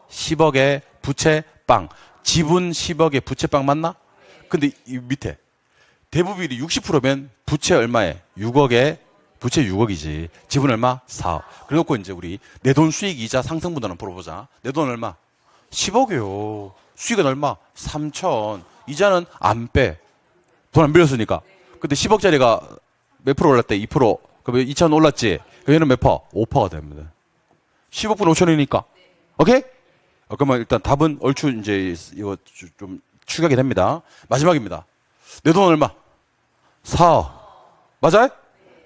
10억에 부채 빵. 지분 10억에 부채 빵 맞나? 근데 이 밑에 대부비율이 60%면 부채 얼마에? 6억에 부채 6억이지. 지분 얼마? 4억. 그래놓고 이제 우리 내 돈 수익 이자 상승분할은 풀어보자. 내 돈 얼마? 10억이요. 수익은 얼마? 3천. 이자는 안 빼. 돈 안 빌렸으니까. 근데 10억짜리가 몇 프로 올랐대? 2%. 그러면 2천 올랐지? 그럼 얘는 몇 퍼? 5%가 됩니다. 10억분 5천이니까. 오케이? 그러면 일단 답은 얼추 이제 이거 좀 추격이 됩니다. 마지막입니다. 내 돈 얼마? 4억. 맞아요?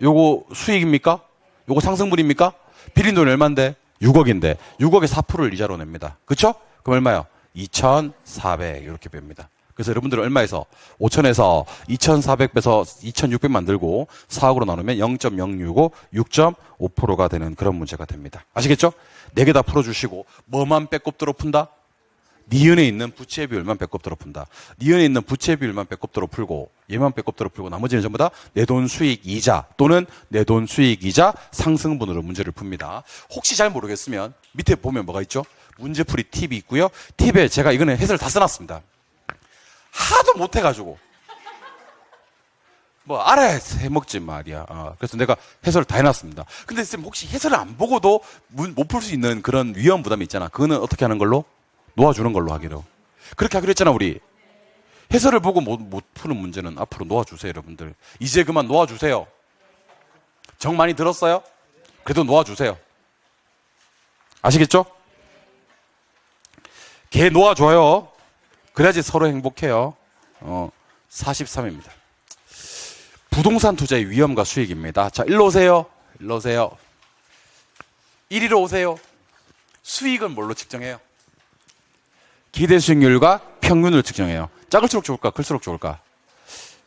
요거 수익입니까? 요거 상승분입니까? 빌린 돈이 얼마인데? 6억인데 6억에 4%를 이자로 냅니다. 그쵸? 그럼 얼마요? 2,400 이렇게 뺍니다. 그래서 여러분들은 얼마에서? 5천에서 2,400 빼서 2,600 만들고 4억으로 나누면 0.065, 6.5%가 되는 그런 문제가 됩니다. 아시겠죠? 4개 다 풀어주시고 뭐만 빼꼼들어 푼다? 니은에 있는 부채 비율만 빼꼼들어 푼다. 니은에 있는 부채 비율만 빼꼼들어 풀고 얘만 빼꼼들어 풀고 나머지는 전부 다 내 돈 수익 이자 또는 내 돈 수익 이자 상승분으로 문제를 풉니다. 혹시 잘 모르겠으면 밑에 보면 뭐가 있죠? 문제풀이 팁이 있고요. 팁에 제가 이거는 해설을 다 써놨습니다. 하도 못해가지고 뭐 알아야 해먹지 말이야. 그래서 내가 해설을 다 해놨습니다. 근데 쌤 혹시 해설을 안 보고도 못 풀 수 있는 그런 위험 부담이 있잖아. 그거는 어떻게 하는 걸로? 놓아주는 걸로 하기로. 그렇게 하기로 했잖아 우리. 해설을 보고 못 푸는 문제는 앞으로 놓아주세요 여러분들. 이제 그만 놓아주세요. 정 많이 들었어요? 그래도 놓아주세요. 아시겠죠? 개 놓아줘요. 그래야지 서로 행복해요. 43입니다. 부동산 투자의 위험과 수익입니다. 자, 일로 오세요. 일로 오세요. 이리로 오세요. 수익은 뭘로 측정해요? 기대 수익률과 평균을 측정해요. 작을수록 좋을까? 클수록 좋을까?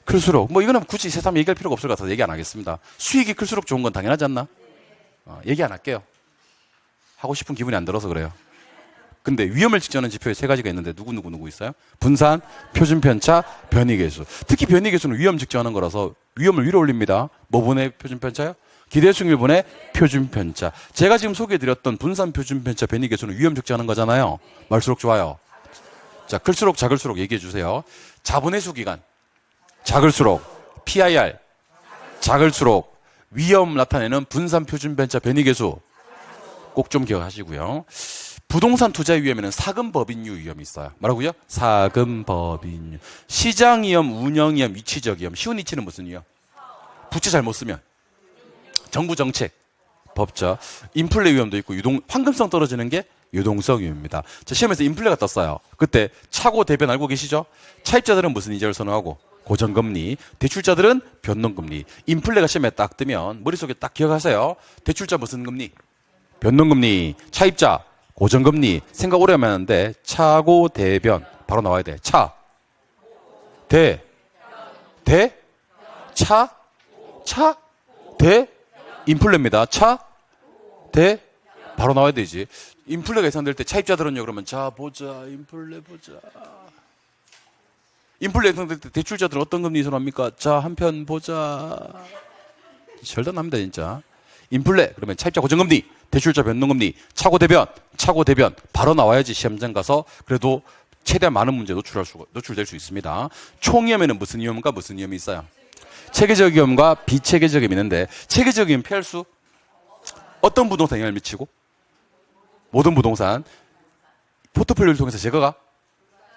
클수록. 뭐 이거는 굳이 새삼 얘기할 필요가 없을 것 같아서 얘기 안 하겠습니다. 수익이 클수록 좋은 건 당연하지 않나? 얘기 안 할게요. 하고 싶은 기분이 안 들어서 그래요. 근데 위험을 측정하는 지표에 3가지가 있는데 누구 있어요? 분산, 표준편차, 변이계수. 특히 변이계수는 위험 측정하는 거라서 위험을 위로 올립니다. 뭐 분의 표준편차요? 기대수익률 분의 표준편차. 제가 지금 소개해드렸던 분산, 표준편차, 변이계수는 위험 측정하는 거잖아요. 말수록 좋아요. 자, 클수록 작을수록 얘기해 주세요. 자본회수 기간 작을수록 PIR 작을수록 위험 나타내는 분산, 표준편차, 변이계수 꼭 좀 기억하시고요. 부동산 투자의 위험에는 사금법인유 위험이 있어요. 뭐라고요? 사금법인유. 시장 위험, 운영 위험, 위치적 위험. 쉬운 위치는 무슨 위험? 부채 잘못 쓰면. 정부 정책, 법적. 인플레 위험도 있고 황금성 떨어지는 게 유동성 위험입니다. 자, 시험에서 인플레가 떴어요. 그때 차고 대변 알고 계시죠? 차입자들은 무슨 이자를 선호하고? 고정금리. 대출자들은 변동금리. 인플레가 시험에 딱 뜨면 머릿속에 딱 기억하세요. 대출자 무슨 금리? 변동금리. 차입자 고정금리. 생각 오래 하면 하는데 차고 대변 바로 나와야 돼. 차, 대, 차, 대, 인플레입니다. 차, 대, 바로 나와야 되지. 인플레가 예상될 때 차입자들은요 그러면 자 보자 인플레 보자. 인플레 예상될 때 대출자들은 어떤 금리 선호합니까? 자 한편 보자. 절단납니다 진짜. 인플레 그러면 차입자 고정금리, 대출자 변동금리, 차고 대변 바로 나와야지 시험장 가서 그래도 최대한 많은 문제 노출될 수 있습니다. 총위험에는 무슨 위험과 무슨 위험이 있어요? 체계적 위험과 비체계적 위험이 있는데 체계적 위험 피할 수? 어떤 부동산 영향을 미치고? 모든 부동산 포트폴리오를 통해서 제거가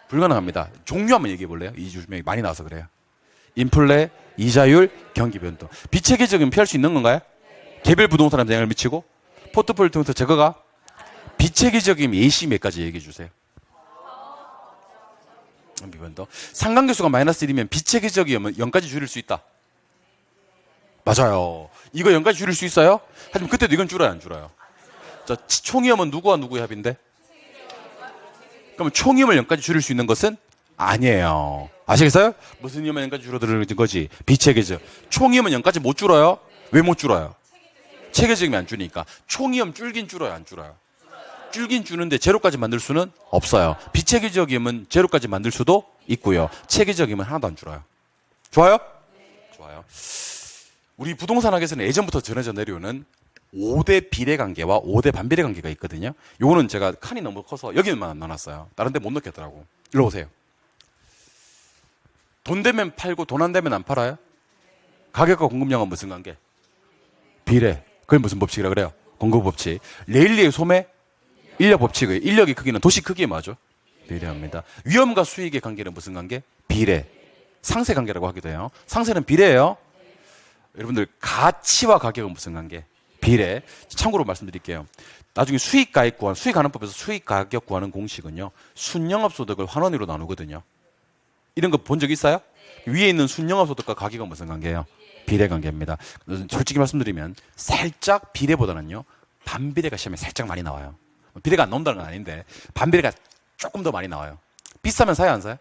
불가능합니다. 종류 한번 얘기해 볼래요? 이 중에 많이 나와서 그래요. 인플레, 이자율, 경기 변동. 비체계적인 피할 수 있는 건가요? 개별 부동산에 영향을 미치고 포트폴리오를 통해서 제거가 비체계적인 예시 몇 가지 얘기해 주세요. 변동. 상관계수가 마이너스 1이면 비체계적이면 0까지 줄일 수 있다. 맞아요. 이거 0까지 줄일 수 있어요? 하지만 그때도 이건 줄어요, 안 줄어요? 자, 총위험은 누구와 누구의 합인데? 그러면 총위험을 0까지 줄일 수 있는 것은 아니에요. 아시겠어요? 무슨 위험은 0까지 줄어드는 거지? 비체계적. 총위험은 0까지 못 줄어요? 왜 못 줄어요? 체계적이면 안 줄으니까. 총위험 줄긴 줄어요, 안 줄어요? 줄긴 주는데 제로까지 만들 수는 없어요. 비체계적이면 제로까지 만들 수도 있고요. 체계적이면 하나도 안 줄어요. 좋아요? 좋아요. 우리 부동산학에서는 예전부터 전해져 내려오는 5대 비례관계와 5대 반비례 관계가 있거든요. 요거는 제가 칸이 너무 커서 여기만 넣어놨어요. 다른 데 못 넣겠더라고. 일로 오세요. 돈 되면 팔고 돈 안 되면 안 팔아요? 가격과 공급량은 무슨 관계? 비례. 그걸 무슨 법칙이라 그래요? 공급 법칙. 레일리의 소매? 인력 법칙의 인력의 크기는 도시 크기에 맞죠? 비례합니다. 위험과 수익의 관계는 무슨 관계? 비례. 상세 관계라고 하기도 해요. 상세는 비례예요. 여러분들 가치와 가격은 무슨 관계? 비례. 참고로 말씀드릴게요. 나중에 수익가액 구한, 수익가능법에서 수익가격 구하는 공식은요. 순영업소득을 환원으로 나누거든요. 이런 거 본 적 있어요? 위에 있는 순영업소득과 가격은 무슨 관계예요? 비례 관계입니다. 솔직히 말씀드리면 살짝 비례보다는요. 반비례가 시험에 살짝 많이 나와요. 비례가 안 나온다는 건 아닌데 반비례가 조금 더 많이 나와요. 비싸면 사요, 안 사요?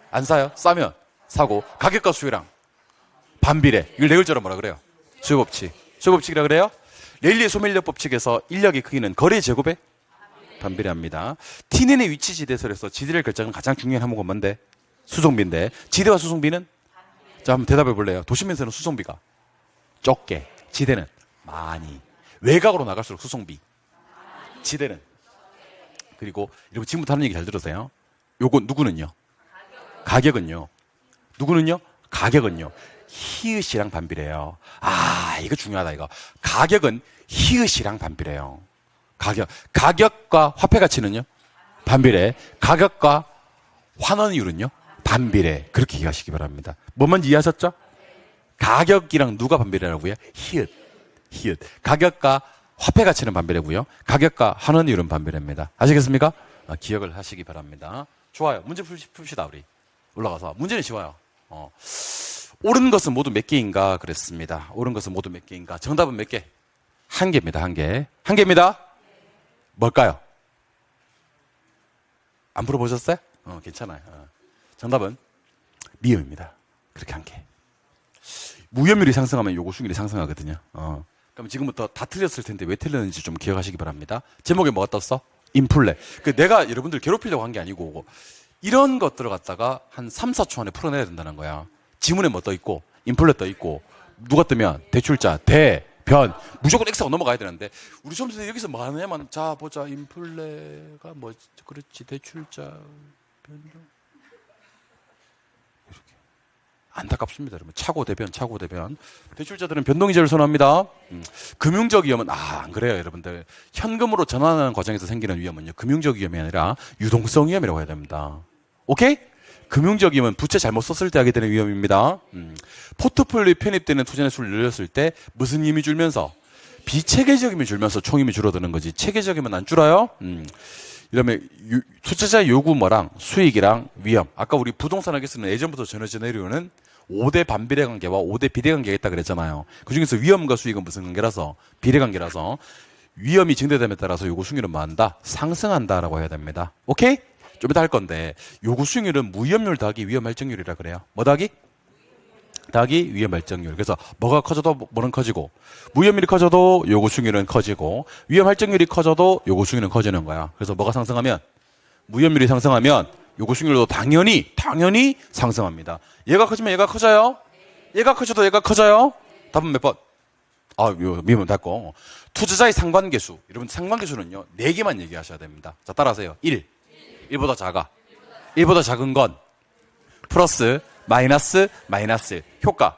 안 사요? 싸면 사고. 가격과 수요랑 반비례. 이걸 네 글자로 뭐라 그래요? 수요법칙. 수요법칙이라 그래요? 레일리의 소멸력 법칙에서 인력의 크기는 거래 제곱에 반비례합니다. T넨의 위치 지대설에서 지대를 결정하는 가장 중요한 항목은 뭔데? 수송비인데 지대와 수송비는? 자, 한번 대답해 볼래요? 도심에서는 수송비가 적게, 지대는 많이. 외곽으로 나갈수록 수송비, 지대는. 그리고 여러분 지금부터 하는 얘기 잘 들으세요. 요거 누구는요? 가격은요. 누구는요? 가격은요. 히읗이랑 반비례해요. 아, 이거 중요하다, 이거. 가격은 히읗이랑 반비례해요. 가격과 화폐 가치는요? 반비례. 가격과 환원이율은요? 반비례. 그렇게 이해하시기 바랍니다. 뭐만 이해하셨죠? 가격이랑 누가 반비례라고요? 히읗. 가격과 화폐 가치는 반비례고요. 가격과 환원이율은 반비례입니다. 아시겠습니까? 기억을 하시기 바랍니다. 좋아요. 문제 풉시다, 우리. 올라가서. 문제는 쉬워요. 옳은 것은 모두 몇 개인가 그랬습니다. 옳은 것은 모두 몇 개인가. 정답은 몇 개? 한 개입니다. 한 개. 한 개입니다. 뭘까요? 안 물어보셨어요? 괜찮아요. 정답은 미음입니다. 그렇게 한 개. 무혐율이 상승하면 요구 수익률이 상승하거든요. 그럼 지금부터 다 틀렸을 텐데 왜 틀렸는지 좀 기억하시기 바랍니다. 제목에 뭐가 떴어? 인플레. 내가 여러분들 괴롭히려고 한 게 아니고 이런 것들을 갖다가 한 3, 4초 안에 풀어내야 된다는 거야. 지문에 뭐 떠 있고 인플레 떠 있고 누가 뜨면 대출자, 대, 변 무조건 X가 넘어가야 되는데 우리 수험생들 여기서 뭐 하냐면 자 보자 인플레가 뭐 그렇지 대출자 변동 이렇게 안타깝습니다. 여러분 차고 대변 대출자들은 변동이자를 선호합니다. 금융적 위험은 안 그래요. 여러분들 현금으로 전환하는 과정에서 생기는 위험은요 금융적 위험이 아니라 유동성 위험이라고 해야 됩니다. 오케이? 금융적 위험은 부채 잘못 썼을 때 하게 되는 위험입니다. 포트폴리오에 편입되는 투자의 수를 늘렸을 때 무슨 힘이 줄면서? 비체계적 힘이 줄면서 총힘이 줄어드는 거지. 체계적이면 안 줄어요? 이러면 투자자 요구 뭐랑 수익이랑 위험. 아까 우리 부동산 하겠으면 예전부터 전해져 내려오는 5대 반비례 관계와 5대 비례 관계가 있다 그랬잖아요. 그중에서 위험과 수익은 무슨 관계라서? 비례 관계라서 위험이 증대됨에 따라서 요구 수익률은 뭐 한다? 상승한다라고 해야 됩니다. 오케이? 좀 이따 할 건데 요구 수익률은 무위험률 더하기 위험 할증률이라 그래요. 뭐 더하기? 더하기 위험 할증률. 그래서 뭐가 커져도 뭐는 커지고 무위험률이 커져도 요구 수익률은 커지고 위험 할증률이 커져도 요구 수익률은 커지는 거야. 그래서 뭐가 상승하면 무위험률이 상승하면 요구 수익률도 당연히 상승합니다. 얘가 커지면 얘가 커져요? 얘가 커져도 얘가 커져요? 답은 몇 번? 미분 닫고. 투자자의 상관계수. 여러분 상관계수는요 4개만 얘기하셔야 됩니다. 자 따라하세요. 1보다 작아. 1보다 작은 건 플러스, 마이너스. 효과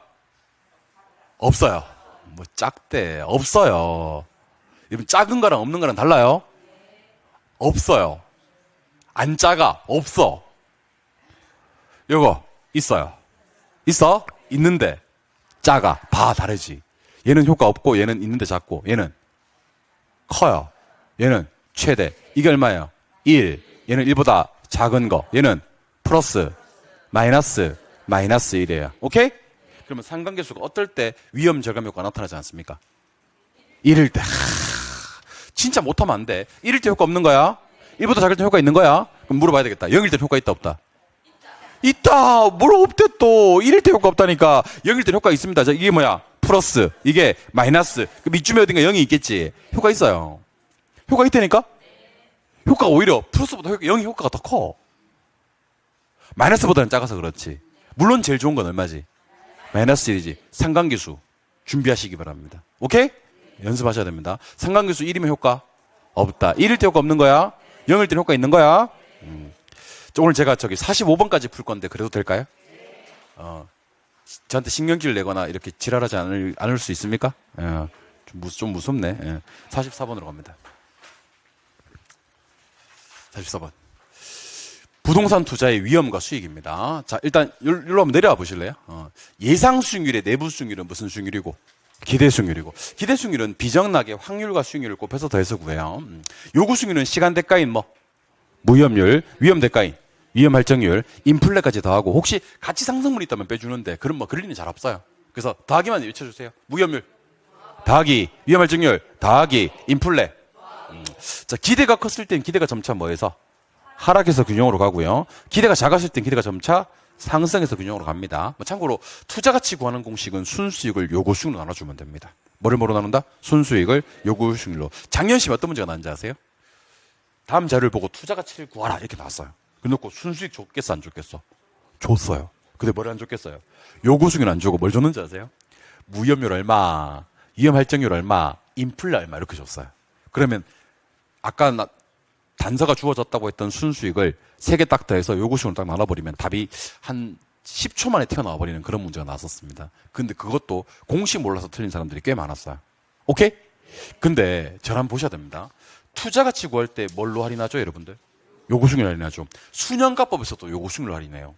없어요. 뭐 작대. 없어요. 여러분 작은 거랑 없는 거랑 달라요? 없어요. 안 작아. 없어. 요거 있어요. 있어? 있는데 작아. 다르지. 얘는 효과 없고 얘는 있는데 작고 얘는 커요. 얘는 최대. 이게 얼마예요? 1. 얘는 1보다 작은 거. 얘는 플러스, 마이너스 1이에요. 오케이? 그러면 상관계수가 어떨 때 위험 절감 효과가 나타나지 않습니까? 1일 때. 진짜 못하면 안 돼. 1일 때 효과 없는 거야? 1보다 작을 때 효과 있는 거야? 그럼 물어봐야 되겠다. 0일 때 효과 있다 없다? 있다. 뭘 없대 또. 1일 때 효과 없다니까. 0일 때 효과 있습니다. 자, 이게 뭐야? 플러스. 이게 마이너스. 그럼 이쯤에 어딘가 0이 있겠지. 효과 있어요. 효과 있다니까? 효과가 오히려 플러스보다 0이 효과가 더 커. 마이너스보다는 작아서 그렇지. 물론 제일 좋은 건 얼마지? 마이너스 1이지. 상관계수 준비하시기 바랍니다. 오케이? 연습하셔야 됩니다. 상관계수 1이면 효과 없다. 1일 때 효과 없는 거야? 0일 때 효과 있는 거야? 오늘 제가 45번까지 풀 건데 그래도 될까요? 저한테 신경질 내거나 이렇게 지랄하지 않을 수 있습니까? 예, 좀 무섭네. 예. 44번으로 갑니다. 44번. 부동산 투자의 위험과 수익입니다. 자, 일단 여기로 한번 내려와 보실래요? 예상 수익률의 내부 수익률은 무슨 수익률이고? 기대 수익률이고. 기대 수익률은 비정락의 확률과 수익률을 곱해서 더해서 구해요. 요구 수익률은 시간 대가인 뭐? 무위험률, 위험 대가인, 위험 할증률, 인플레까지 더하고 혹시 가치 상승물이 있다면 빼주는데 그럼 뭐 그럴 일은 잘 없어요. 그래서 더하기만 외쳐주세요. 무위험률 더하기 위험 할증률 더하기 인플레. 자, 기대가 컸을 땐 기대가 점차 뭐해서? 하락해서 균형으로 가고요. 기대가 작았을 땐 기대가 점차 상승해서 균형으로 갑니다. 참고로 투자가치 구하는 공식은 순수익을 요구수익으로 나눠주면 됩니다. 뭐로 나눈다? 순수익을 요구수익률로. 작년 시험 어떤 문제가 나왔는지 아세요? 다음 자료를 보고 투자가치를 구하라 이렇게 나왔어요. 그래놓고 순수익 줬겠어 안 줬겠어? 줬어요. 근데 뭘 안 줬겠어요? 요구수익은 안 주고 뭘 줬는지 아세요? 무위험률 얼마, 위험 할증률 얼마, 인플레 얼마 이렇게 줬어요. 그러면 아까 단서가 주어졌다고 했던 순수익을 3개 딱 더해서 요구수익으로 딱 나눠버리면 답이 한 10초 만에 튀어나와 버리는 그런 문제가 나왔었습니다. 근데 그것도 공식 몰라서 틀린 사람들이 꽤 많았어요. 오케이? 근데 저를 한번 보셔야 됩니다. 투자가치 구할 때 뭘로 할인하죠, 여러분들? 요구수익률 할인하죠. 수년가법에서도 요구수익률 할인해요.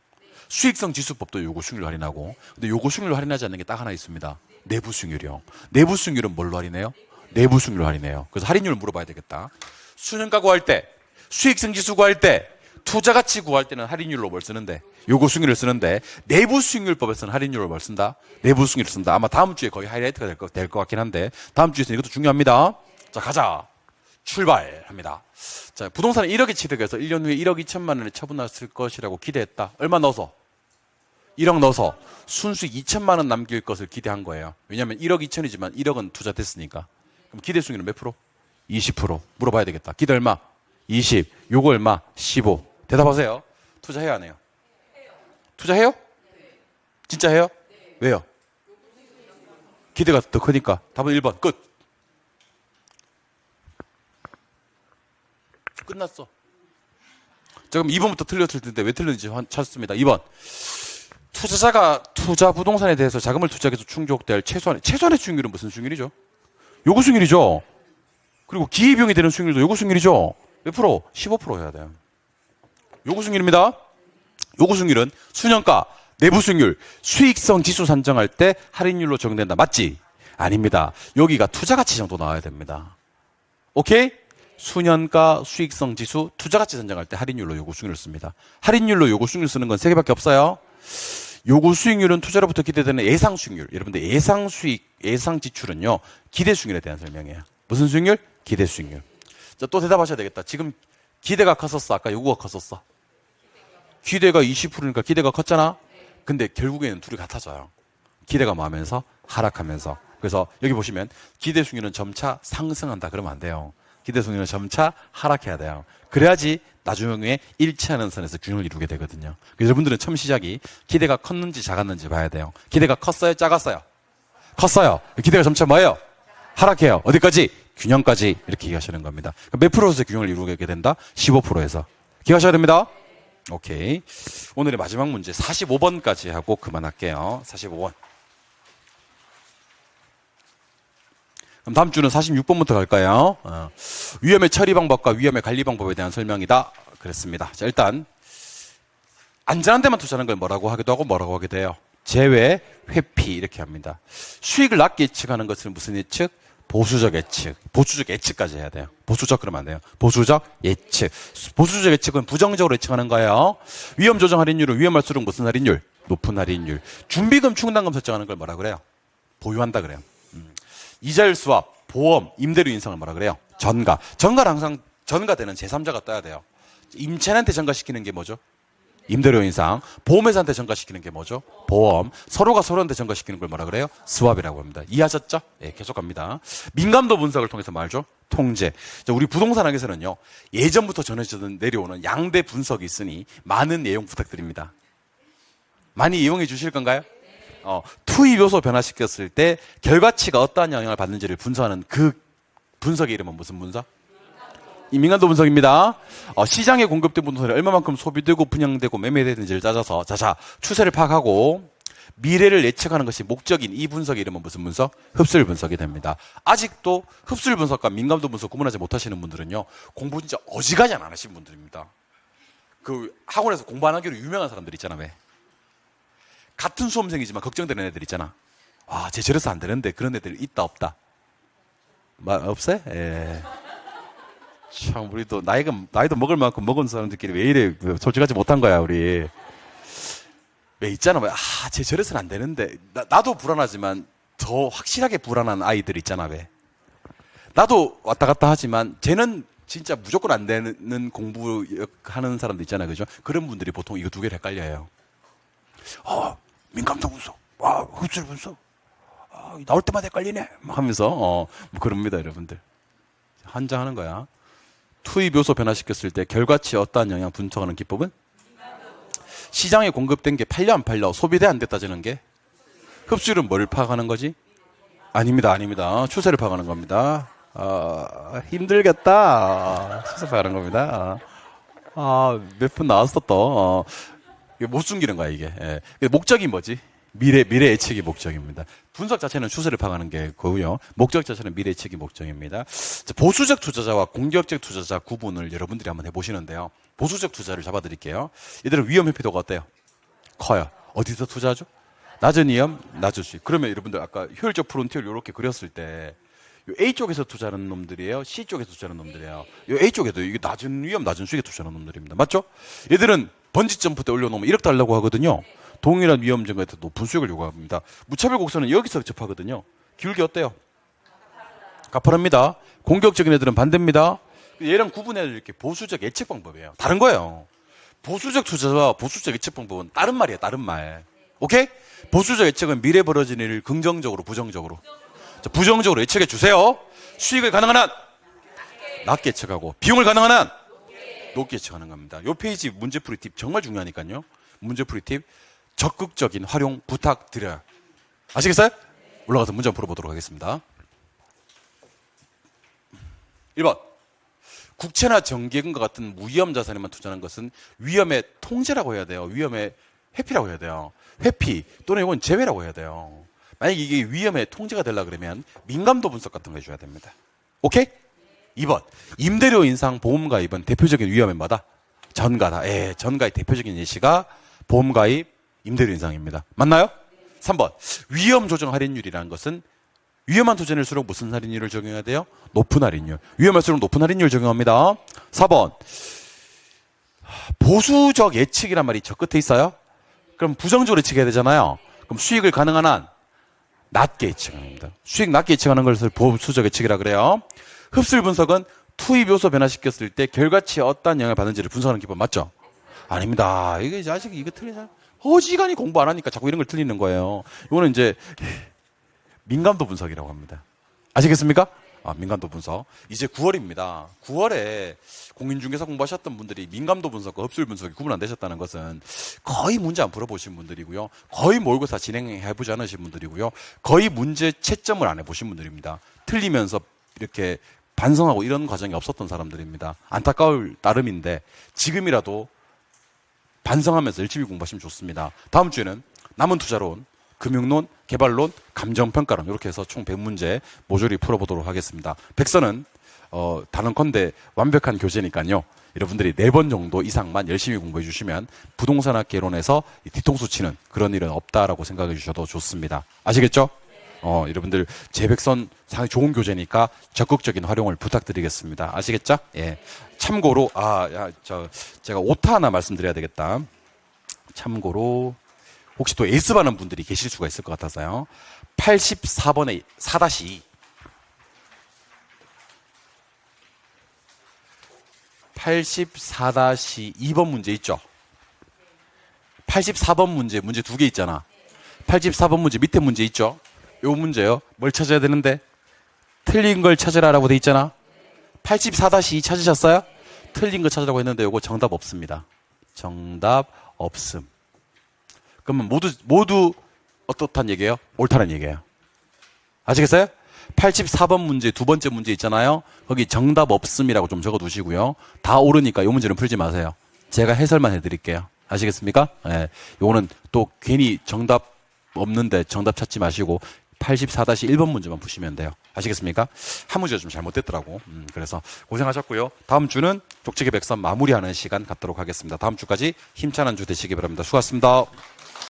수익성 지수법도 요구수익률 할인하고. 근데 요구수익률 할인하지 않는 게 딱 하나 있습니다. 내부수익률이요. 내부수익률은 뭘로 할인해요? 내부수익률 할인해요. 그래서 할인율을 물어봐야 되겠다. 수년가 구할 때, 수익성 지수 구할 때, 투자가치 구할 때는 할인율로 뭘 쓰는데? 요구수익률을 쓰는데, 내부수익률법에서는 할인율로 뭘 쓴다? 내부수익률을 쓴다. 아마 다음 주에 거의 하이라이트가 될 것 같긴 한데, 다음 주에서는 이것도 중요합니다. 자, 가자. 출발합니다. 자, 부동산은 1억이 취득해서 1년 후에 1억 2천만 원을 처분했을 것이라고 기대했다. 얼마 넣어서? 1억 넣어서 순수익 2천만 원 남길 것을 기대한 거예요. 왜냐하면 1억 2천이지만 1억은 투자됐으니까. 그럼 기대 수익률은 몇 프로? 20%. 물어봐야 되겠다. 기대 얼마? 20. 요거 얼마? 15. 대답하세요. 투자해요, 안 해요? 투자해요? 진짜 해요? 왜요? 기대가 더 크니까. 답은 1번. 끝. 끝났어. 자, 그럼 2번부터 틀렸을 텐데 왜 틀렸는지 찾습니다. 2번. 투자자가 투자 부동산에 대해서 자금을 투자해서 충족될 최소한의 수익률은 무슨 수익률이죠? 요구 수익률이죠. 그리고 기회비용이 되는 수익률도 요구 수익률이죠. 몇 프로? 15% 해야 돼요. 요구 수익률입니다. 요구 수익률은 수년가, 내부 수익률, 수익성 지수 산정할 때 할인율로 적용된다. 맞지? 아닙니다. 여기가 투자가치 정도 나와야 됩니다. 오케이? 수년가, 수익성 지수, 투자가치 산정할 때 할인율로 요구 수익률을 씁니다. 할인율로 요구 수익률 쓰는 건 3개밖에 없어요. 요구 수익률은 투자로부터 기대되는 예상 수익률. 여러분들 예상 수익, 예상 지출은요, 기대 수익률에 대한 설명이에요. 무슨 수익률? 기대 수익률. 자, 또 대답하셔야 되겠다. 지금 기대가 컸었어? 아까 요구가 컸었어? 기대가 20%니까 기대가 컸잖아? 근데 결국에는 둘이 같아져요. 기대가 많으면서 하락하면서. 그래서 여기 보시면 기대 수익률은 점차 상승한다 그러면 안 돼요. 기대 수익률은 점차 하락해야 돼요. 그래야지 나중에 일치하는 선에서 균형을 이루게 되거든요. 그래서 여러분들은 처음 시작이 기대가 컸는지 작았는지 봐야 돼요. 기대가 컸어요? 작았어요? 컸어요. 기대가 점차 뭐예요? 하락해요. 어디까지? 균형까지 이렇게 얘기하시는 겁니다. 몇 프로에서 균형을 이루게 된다? 15%에서. 기억하셔야 됩니다. 오케이. 오늘의 마지막 문제 45번까지 하고 그만할게요. 45번. 그럼 다음 주는 46번부터 갈까요? 위험의 처리 방법과 위험의 관리 방법에 대한 설명이다. 그랬습니다. 자, 일단 안전한 데만 투자하는 걸 뭐라고 하기도 하고 뭐라고 하기도 해요. 제외, 회피 이렇게 합니다. 수익을 낮게 예측하는 것은 무슨 예측? 보수적 예측. 보수적 예측까지 해야 돼요. 보수적 그러면 안 돼요. 보수적 예측. 보수적 예측은 부정적으로 예측하는 거예요. 위험 조정 할인율은 위험할수록 무슨 할인율? 높은 할인율. 준비금 충당금 설정하는 걸 뭐라 그래요? 보유한다 그래요. 이자율 수합, 보험, 임대료 인상을 뭐라 그래요? 전가. 전가는 항상 전가되는 제3자가 떠야 돼요. 임차인한테 전가시키는 게 뭐죠? 임대료 인상. 보험회사한테 전가시키는 게 뭐죠? 보험. 서로가 서로한테 전가시키는 걸 뭐라 그래요? 스왑이라고 합니다. 이해하셨죠? 네, 계속 갑니다. 민감도 분석을 통해서 말죠. 통제. 자, 우리 부동산 학에서는요, 예전부터 전해지던 내려오는 양대 분석이 있으니 많은 내용 부탁드립니다. 많이 이용해 주실 건가요? 투입 요소 변화시켰을 때 결과치가 어떠한 영향을 받는지를 분석하는 그 분석의 이름은 무슨 분석? 이 민감도 분석입니다. 시장에 공급된 부동산이 얼마만큼 소비되고 분양되고 매매되는지를 따져서 자자 추세를 파악하고 미래를 예측하는 것이 목적인 이 분석의 이름은 무슨 분석? 흡수율 분석이 됩니다. 아직도 흡수율 분석과 민감도 분석 구분하지 못하시는 분들은요, 공부 진짜 어지간히 안 하시는 분들입니다. 그 학원에서 공부 안 하기로 유명한 사람들 있잖아. 왜? 같은 수험생이지만 걱정되는 애들 있잖아. 아, 쟤 저래서 안 되는데. 그런 애들 있다 없다? 없어요? 예. 참, 우리도 나이도 먹을 만큼 먹은 사람들끼리 왜 이래 솔직하지 못한 거야, 우리. 왜 있잖아. 왜, 아, 쟤 저래서는 안 되는데. 나도 불안하지만 더 확실하게 불안한 아이들 있잖아. 왜? 나도 왔다 갔다 하지만 쟤는 진짜 무조건 안 되는 공부하는 사람도 있잖아요. 그죠? 그런 분들이 보통 이거 두 개를 헷갈려요. 민감도 분석, 흡수율 분석, 나올 때마다 헷갈리네. 하면서, 뭐 그럽니다, 여러분들. 한장하는 거야. 투입 요소 변화시켰을 때 결과치에 어떠한 영향 분석하는 기법은? 시장에 공급된 게 팔려 안 팔려, 소비돼 안 돼 따지는 게? 흡수율은 뭘 파악하는 거지? 아닙니다. 추세를 파악하는 겁니다. 힘들겠다. 추세 파악하는 겁니다. 몇 분 나왔어 또. 이게 못 숨기는 거야, 이게. 예. 목적이 뭐지? 미래 예측이 목적입니다. 분석 자체는 추세를 파악하는 게 거고요. 목적 자체는 미래 예측이 목적입니다. 보수적 투자자와 공격적 투자자 구분을 여러분들이 한번 해보시는데요. 보수적 투자를 잡아드릴게요. 이들은 위험 회피도가 어때요? 커요. 어디서 투자하죠? 낮은 위험, 낮은 수익. 그러면 여러분들 아까 효율적 프론티어를 이렇게 그렸을 때 A 쪽에서 투자하는 놈들이에요? C 쪽에서 투자하는 놈들이에요? A 쪽에도 이게 낮은 위험, 낮은 수익에 투자하는 놈들입니다. 맞죠? 얘들은 번지 점프 때 올려놓으면 1억 달라고 하거든요. 동일한 위험 증가에 높은 수익을 요구합니다. 무차별 곡선은 여기서 접하거든요. 기울기 어때요? 가파릅니다. 공격적인 애들은 반대입니다. 얘랑 구분해야 될 게 보수적 예측 방법이에요. 다른 거예요. 보수적 투자와 보수적 예측 방법은 다른 말이에요. 다른 말. 오케이? 보수적 예측은 미래 벌어진 일을 긍정적으로, 부정적으로. 자, 부정적으로 예측해 주세요. 수익을 가능한 한 낮게 예측하고 비용을 가능한 한 높게 예측하는 겁니다. 이 페이지 문제풀이 팁 정말 중요하니까요. 문제풀이 팁 적극적인 활용 부탁드려요. 아시겠어요? 올라가서 문제 한번 풀어보도록 하겠습니다. 1번. 국채나 정기예금과 같은 무위험 자산에만 투자하는 것은 위험의 통제라고 해야 돼요. 위험의 회피라고 해야 돼요. 회피 또는 이건 제외라고 해야 돼요. 만약에 이게 위험의 통제가 되려고 그러면 민감도 분석 같은 거 해줘야 됩니다. 오케이? 2번. 임대료 인상 보험가입은 대표적인 위험의 뭐다? 전가다. 전가의 대표적인 예시가 보험가입, 임대료 인상입니다. 맞나요? 3번. 위험 조정 할인율이라는 것은 위험한 투자일수록 무슨 할인율을 적용해야 돼요? 높은 할인율. 위험할수록 높은 할인율 적용합니다. 4번. 보수적 예측이란 말이 저 끝에 있어요? 그럼 부정적으로 예측해야 되잖아요. 그럼 수익을 가능한 한 낮게 예측합니다. 수익 낮게 예측하는 것을 보수적 예측이라 그래요. 흡수율 분석은 투입 요소 변화시켰을 때 결과치에 어떠한 영향을 받는지를 분석하는 기법 맞죠? 아닙니다. 이게 아직 이거 틀리잖아요. 어지간히 공부 안 하니까 자꾸 이런 걸 틀리는 거예요. 이거는 이제 민감도 분석이라고 합니다. 아시겠습니까? 민감도 분석. 이제 9월입니다. 9월에 공인중개사 공부하셨던 분들이 민감도 분석과 흡수율 분석이 구분 안 되셨다는 것은 거의 문제 안 풀어보신 분들이고요. 거의 모의고사 진행해보지 않으신 분들이고요. 거의 문제 채점을 안 해보신 분들입니다. 틀리면서 이렇게 반성하고 이런 과정이 없었던 사람들입니다. 안타까울 따름인데 지금이라도 반성하면서 열심히 공부하시면 좋습니다. 다음 주에는 남은 투자론, 금융론, 개발론, 감정평가론 이렇게 해서 총 100문제 모조리 풀어보도록 하겠습니다. 백서는 단언컨대 완벽한 교재니까요. 여러분들이 4번 정도 이상만 열심히 공부해 주시면 부동산학 개론에서 뒤통수 치는 그런 일은 없다라고 생각해 주셔도 좋습니다. 아시겠죠? 여러분들 재백선 상당히 좋은 교재니까 적극적인 활용을 부탁드리겠습니다. 아시겠죠? 예. 참고로 제가 오타 하나 말씀드려야 되겠다. 참고로 혹시 또 에이스 받는 분들이 계실 수가 있을 것 같아서요. 84번에 4-2 84-2번 문제 있죠? 84번 문제 2개 있잖아. 84번 문제 밑에 문제 있죠? 요 문제요. 뭘 찾아야 되는데? 틀린 걸 찾으라라고 돼 있잖아. 84-2 찾으셨어요? 틀린 거 찾으라고 했는데 요거 정답 없습니다. 정답 없음. 그러면 모두 어떻단 얘기예요? 옳다는 얘기예요. 아시겠어요? 84번 문제 두 번째 문제 있잖아요. 거기 정답 없음이라고 좀 적어 두시고요. 다 옳으니까 이 문제는 풀지 마세요. 제가 해설만 해드릴게요. 아시겠습니까? 예. 요거는 또 괜히 정답 없는데 정답 찾지 마시고 84-1번 문제만 푸시면 돼요. 아시겠습니까? 한 문제가 좀 잘못됐더라고. 그래서 고생하셨고요. 다음 주는 족치기 백선 마무리하는 시간 갖도록 하겠습니다. 다음 주까지 힘찬 한 주 되시기 바랍니다. 수고하셨습니다.